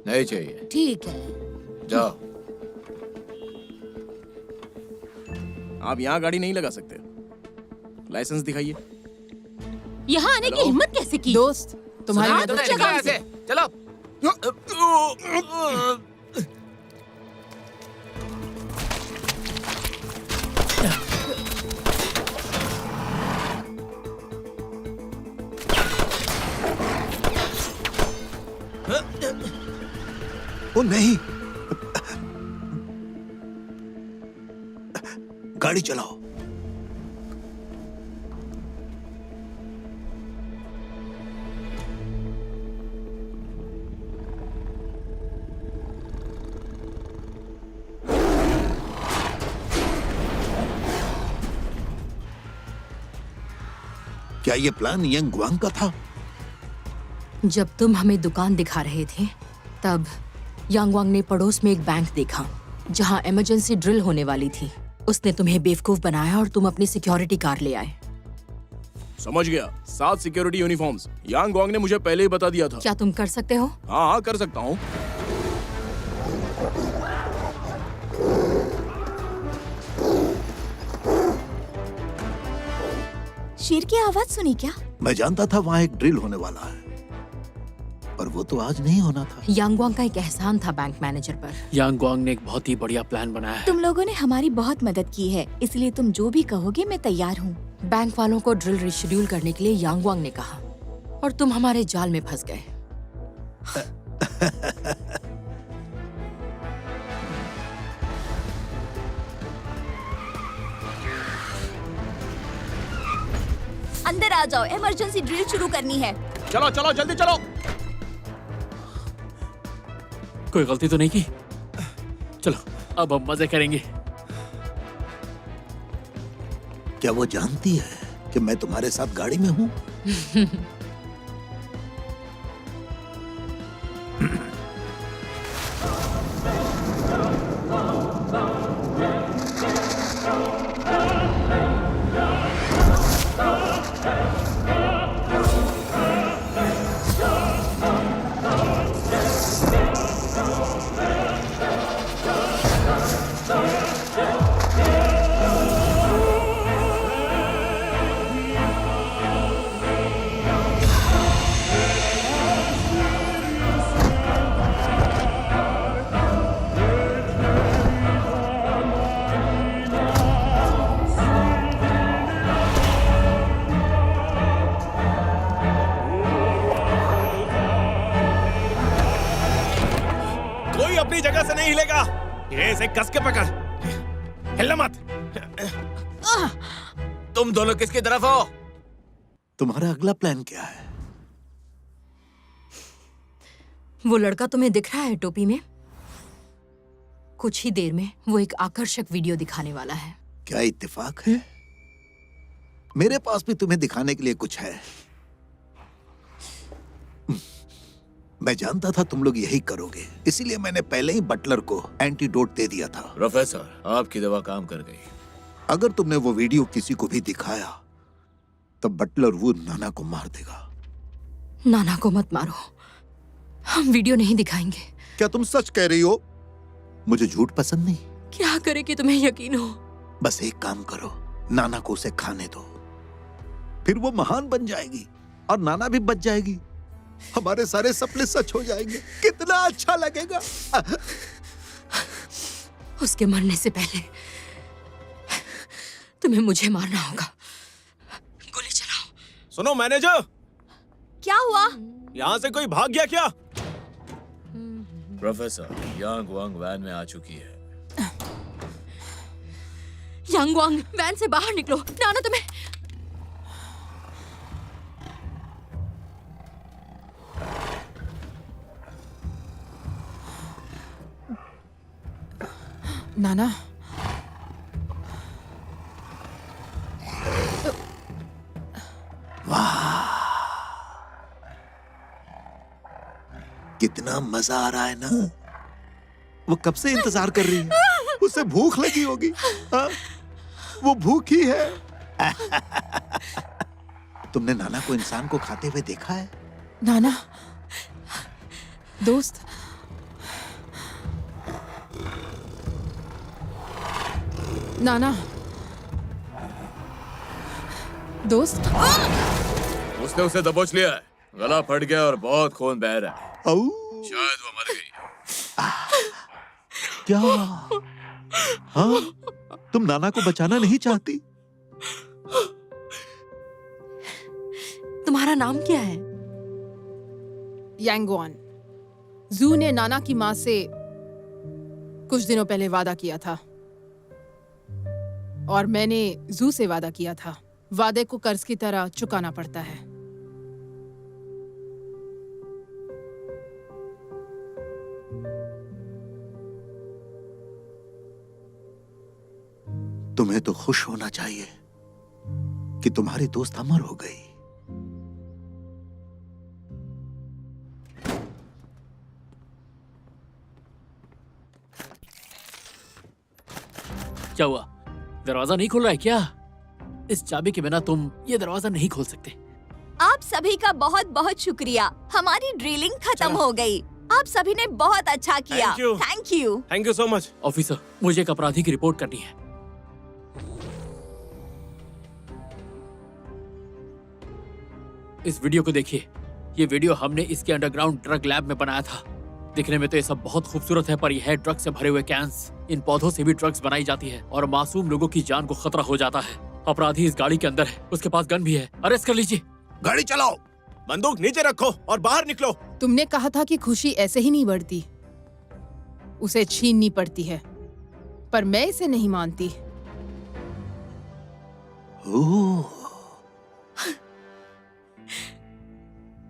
नहीं चाहिए। ठीक है, जाओ। आप यहाँ गाड़ी नहीं लगा सकते। लाइसेंस दिखाइए। यहाँ आने की हिम्मत कैसे की? दोस्त, तुम्हारी मदद ऐसे चलो। ओ नहीं, गाड़ी चलाओ। क्या ये प्लान यंग ग्वांग का था? जब तुम हमें दुकान दिखा रहे थे तब यांगवांग ने पड़ोस में एक बैंक देखा जहां इमरजेंसी ड्रिल होने वाली थी। उसने तुम्हें बेवकूफ बनाया और तुम अपनी सिक्योरिटी कार ले आए। समझ गया। 7 सिक्योरिटी यूनिफॉर्म्स। यांग ग्वांग ने मुझे पहले ही बता दिया था। क्या तुम कर सकते हो? हाँ हाँ, कर सकता हूँ। शेर की आवाज सुनी क्या? मैं जानता था वहाँ एक ड्रिल होने वाला है, पर वो तो आज नहीं होना था। यांगवांग का एक एहसान था बैंक मैनेजर पर। यांगवांग ने एक बहुत ही बढ़िया प्लान बनाया है। तुम लोगों ने हमारी बहुत मदद की है, इसलिए तुम जो भी कहोगे मैं तैयार हूँ। बैंक वालों को ड्रिल रिशेड्यूल करने के लिए यांगवांग ने कहा और तुम हमारे जाल में फंस गए। अंदर आ जाओ, इमरजेंसी ड्रिल शुरू करनी है। चलो चलो जल्दी चलो। कोई गलती तो नहीं की? चलो अब हम मजे करेंगे। क्या वो जानती है कि मैं तुम्हारे साथ गाड़ी में हूँ? कोई अपनी जगह से नहीं हिलेगा। ये इसे कस के पकड़, हिलना मत। तुम दोनों किसकी तरफ हो? तुम्हारा अगला प्लान क्या है? वो लड़का तुम्हें दिख रहा है टोपी में? कुछ ही देर में वो एक आकर्षक वीडियो दिखाने वाला है। क्या इत्तेफाक है? मेरे पास भी तुम्हें दिखाने के लिए कुछ है। मैं जानता था तुम लोग यही करोगे, इसीलिए मैंने पहले ही बटलर को एंटीडोट दे दिया था। प्रोफेसर, आपकी दवा काम कर गई। अगर तुमने वो वीडियो किसी को भी दिखाया तब बटलर वो नाना को मार देगा। नाना को मत मारो, हम वीडियो नहीं दिखाएंगे। क्या तुम सच कह रही हो? मुझे झूठ पसंद नहीं। क्या करे कि तुम्हें यकीन हो? बस एक काम करो, नाना को उसे खाने दो, फिर वो महान बन जाएगी और नाना भी बच जाएगी। हमारे सारे सपने सच हो जाएंगे। कितना अच्छा लगेगा। उसके मरने से पहले तुम्हें मुझे मारना होगा। गोली चलाओ। सुनो मैनेजर, क्या हुआ? यहाँ से कोई भाग गया क्या? प्रोफेसर, यांग वांग वैन में आ चुकी है। यांग वांग, वैन से बाहर निकलो। नाना तुम्हें। नाना, कितना मजा आ रहा है ना। वो कब से इंतजार कर रही है। उसे भूख लगी होगी। हाँ? वो भूखी है। तुमने नाना को इंसान को खाते हुए देखा है? नाना, दोस्त, नाना, दोस्त। उसने उसे दबोच लिया है, गला फट गया और बहुत खून बह रहा है। शायद वो मर गई। क्या? हाँ? तुम नाना को बचाना नहीं चाहती? तुम्हारा नाम क्या है? यांगवान। जू ने नाना की माँ से कुछ दिनों पहले वादा किया था और मैंने जू से वादा किया था। वादे को कर्ज की तरह चुकाना पड़ता है। तुम्हें तो खुश होना चाहिए कि तुम्हारी दोस्त अमर हो गई। क्या हुआ? दरवाजा नहीं खुल रहा है क्या? इस चाबी के बिना तुम ये दरवाजा नहीं खोल सकते। आप सभी का बहुत बहुत शुक्रिया। हमारी ड्रिलिंग खत्म हो गई। आप सभी ने बहुत अच्छा किया। Thank you. Thank you so much. Officer, मुझे एक अपराधी की रिपोर्ट करनी है। इस वीडियो को देखिए। ये वीडियो हमने इसके अंडरग्राउंड ड्रग लैब में बनाया था। दिखने में तो ये सब बहुत खूबसूरत है, पर यह है ड्रग्स से भरे हुए कैंस। इन पौधों से भी ड्रग्स बनाई जाती है और मासूम लोगों की जान को खतरा हो जाता है। अपराधी इस गाड़ी के अंदर है, उसके पास गन भी है। अरेस्ट कर लीजिए। गाड़ी चलाओ। बंदूक नीचे रखो और बाहर निकलो। तुमने कहा था कि खुशी ऐसे ही नहीं बढ़ती, उसे छीननी पड़ती है, पर मैं इसे नहीं मानती। ओह,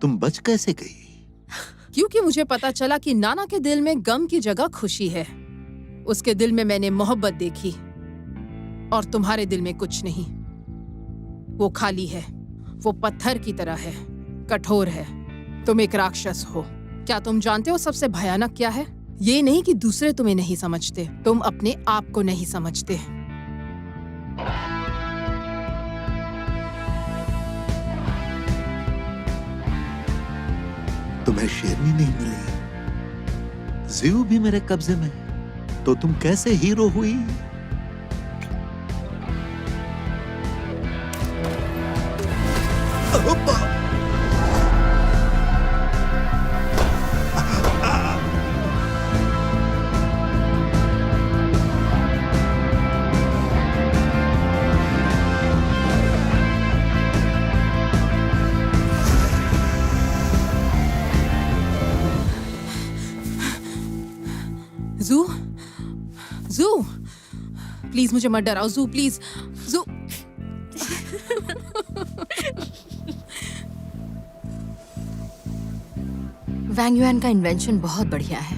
तुम बच कैसे गई? क्योंकि मुझे पता चला कि नाना के दिल में गम की जगह खुशी है। उसके दिल में मैंने मोहब्बत देखी और तुम्हारे दिल में कुछ नहीं। वो खाली है, वो पत्थर की तरह है, कठोर है। तुम एक राक्षस हो। क्या तुम जानते हो सबसे भयानक क्या है? ये नहीं कि दूसरे तुम्हें नहीं समझते, तुम अपने आप को नहीं समझते। तुम्हें शेरनी नहीं मिली, ज़ू भी मेरे कब्जे में, तो तुम कैसे हीरो हुई? ज़ू, ज़ू, प्लीज मुझे मत डराओ। Zhu please, Zhu. Wang Yuan का इन्वेंशन बहुत बढ़िया है,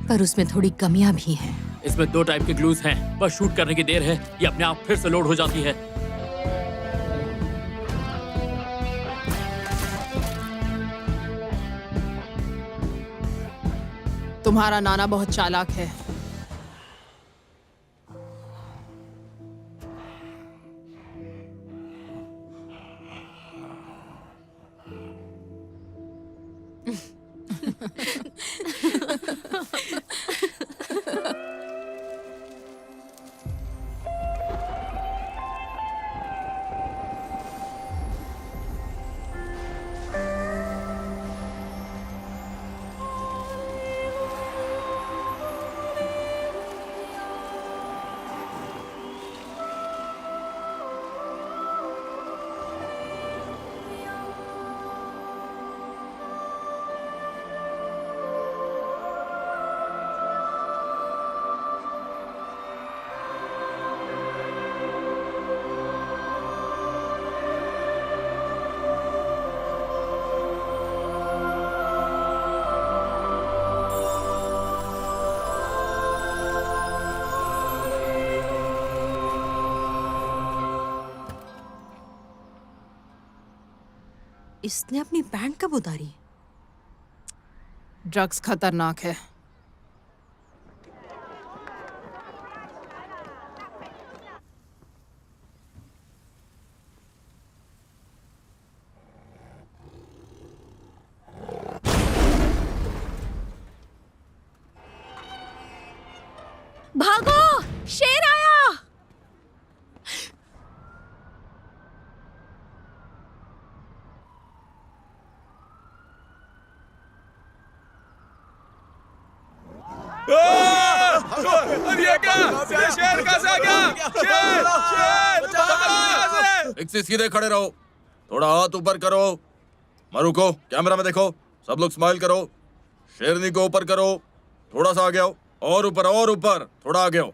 पर उसमें थोड़ी कमियां भी हैं। इसमें 2 टाइप के ग्लूज हैं, बस शूट करने की देर है, ये अपने आप फिर से लोड हो जाती है। तुम्हारा नाना बहुत चालाक है। इसने अपनी पैंट कब उतारी? ड्रग्स खतरनाक है। भागो, शेर आया। ये क्या? ये शेर कैसे आ गया? शेर! शेर! एक से सीधे खड़े रहो, थोड़ा हाथ ऊपर करो, रुको, कैमरा में देखो, सब लोग स्माइल करो, शेरनी को ऊपर करो, थोड़ा सा आगे आओ, और ऊपर, थोड़ा आगे आओ।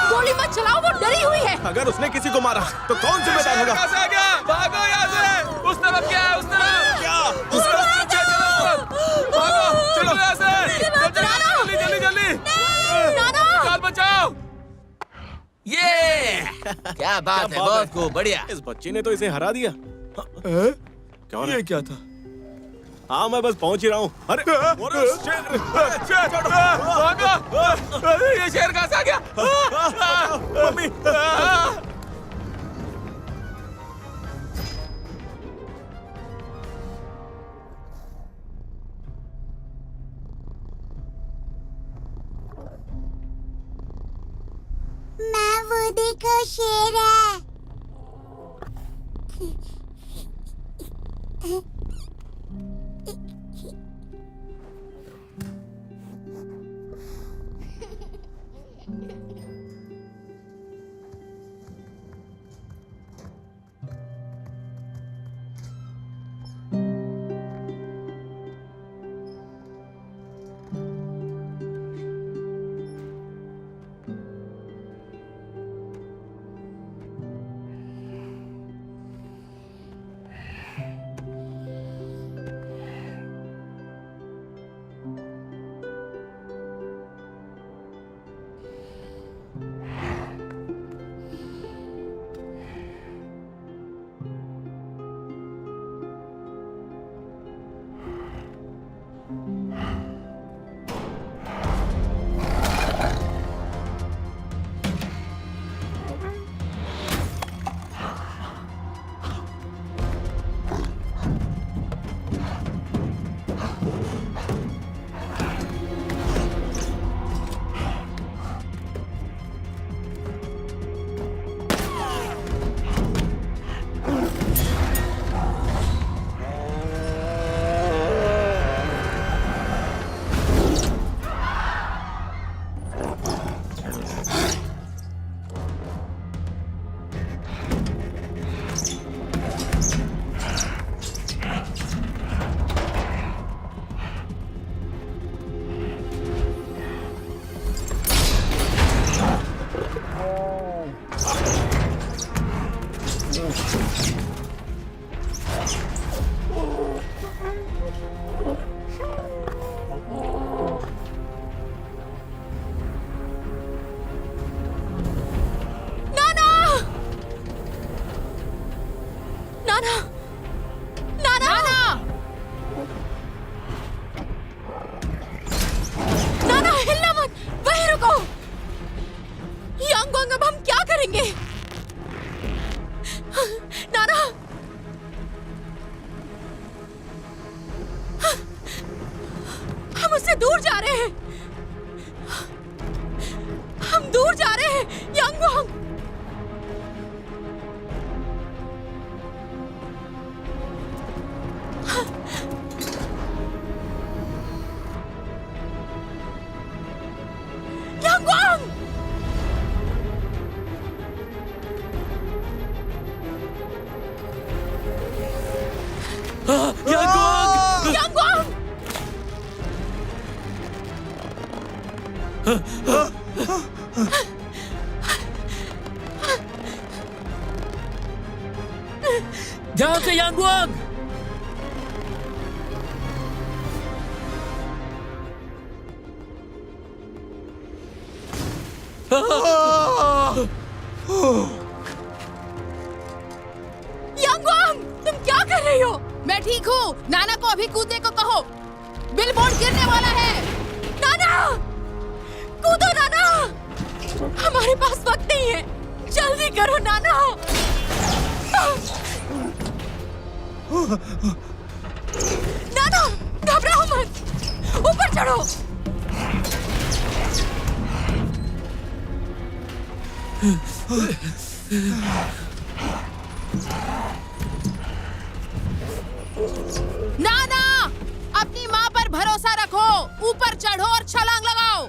गोली मत चलाओ, वो डरी हुई है। अगर उसने किसी को मारा तो कौन जिम्मेदार होगा? कैसे आ गया? भागो यहाँ से! उस तरफ क्या है? उस तरफ क्या? उस तरफ चलो! भागो! चलो यहाँ से! जल्दी! निकाल बचाओ! ये क्या बात है, बहुत खूब, बढ़िया। इस बच्चे ने तो इसे हरा दिया। क्या हो रहा है? ये क्या था? हाँ, मैं बस पहुंच ही रहा हूँ। अरे भागो! ये शेर कहाँ से आ गया? मम्मी! मैं वो देखो शेर है। मिलेंगे। नाना, हम उससे दूर जा रहे हैं। हम दूर जा रहे हैं यांगवांग। यांगवांग! यांगवांग! यांगवांग! ध्यान से यांगवांग! यांगवांग, तुम क्या कर रही हो? मैं ठीक हूँ। नाना को अभी कूदने को कहो। बिलबोर्ड गिरने वाला है। नाना, कूदो नाना। हमारे पास वक्त नहीं है, जल्दी करो नाना। नाना, घबराओ मत, ऊपर चढ़ो। नाना, अपनी माँ पर भरोसा रखो। ऊपर चढ़ो और छलांग लगाओ।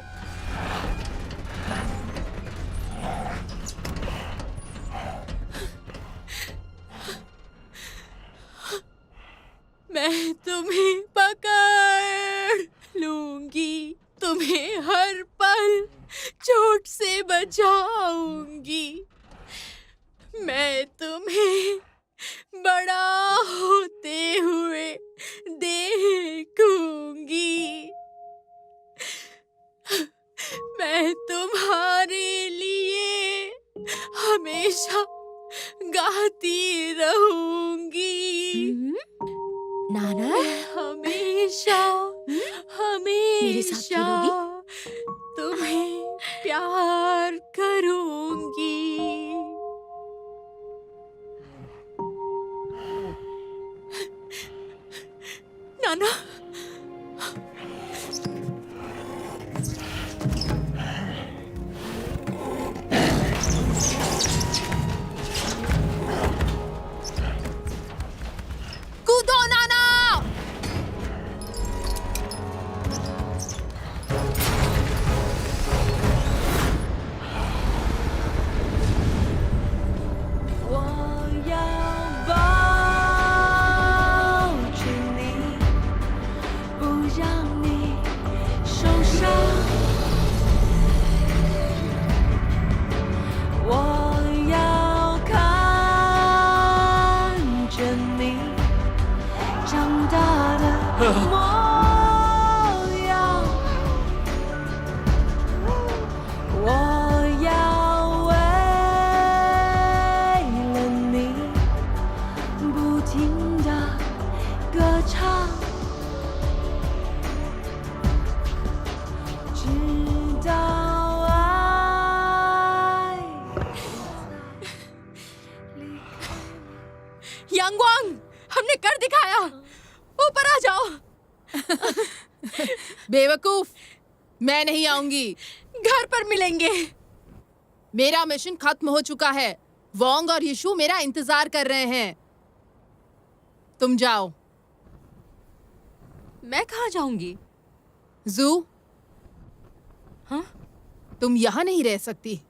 मैं तुम्हें पकड़ लूंगी, तुम्हें हर पल चोट से बचाऊंगी। मैं तुम्हें बड़ा होते हुए देखूंगी। मैं तुम्हारे लिए हमेशा गाती रहूंगी। नाना, हमेशा मेरे साथ हमेशा खेलोगी? तुम्हें प्यार करूंगी। नाना, कूदो नाना। यांगवांग, हमने कर दिखाया। ऊपर आ जाओ। बेवकूफ, मैं नहीं आऊंगी। घर पर मिलेंगे। मेरा मिशन खत्म हो चुका है। वोंग और यीशु मेरा इंतजार कर रहे हैं। तुम जाओ। मैं कहाँ जाऊंगी? जू, हाँ? तुम यहाँ नहीं रह सकती।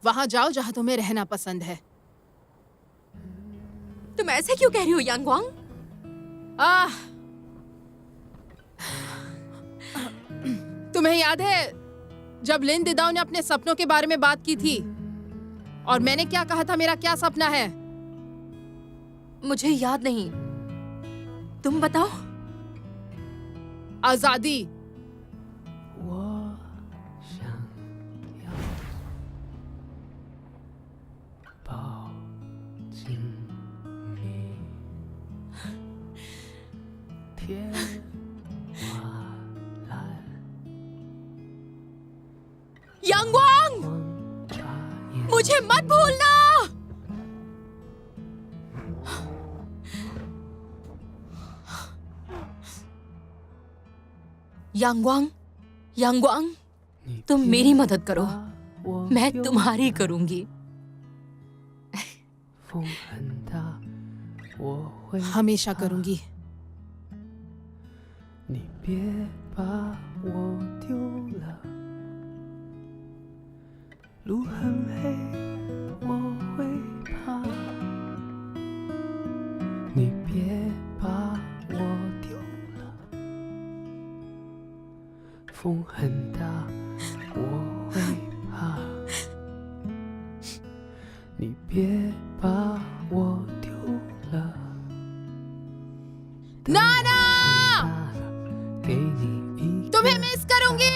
वहां जाओ जहां तुम्हें रहना पसंद है। तुम ऐसे क्यों कह रही हो यांगवांग? तुम्हें याद है जब लिन दिदाओ ने अपने सपनों के बारे में बात की थी और मैंने क्या कहा था मेरा क्या सपना है? मुझे याद नहीं, तुम बताओ। आजादी। यांगवांग! मुझे मत भूलना। यांगवांग, यांगवांग, तुम मेरी मदद करो, मैं तुम्हारी करूंगी। हमेशा करूंगी। 你别把我丢了，路很黑，我会怕。你别把我丢了，风很大，我会怕。你别把我丢了。 नाना, 给你一 तुम्हें मिस करूंगी।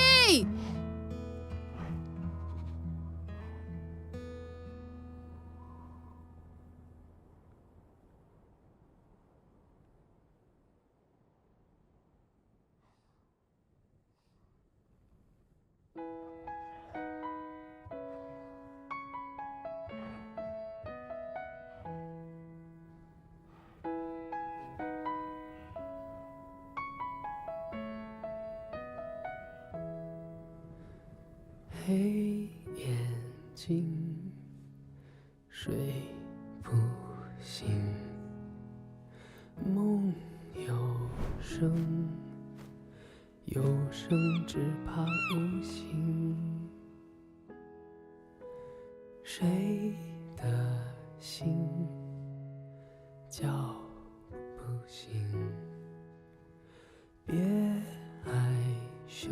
黑眼睛，睡不醒，梦有声，有声只怕无形。谁的心叫不醒？别害羞。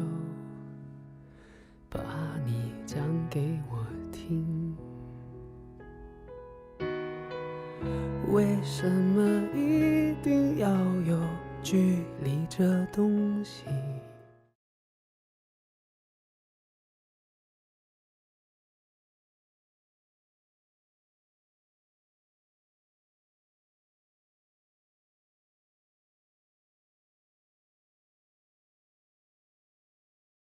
把你讲给我听，为什么一定要有距离这东西？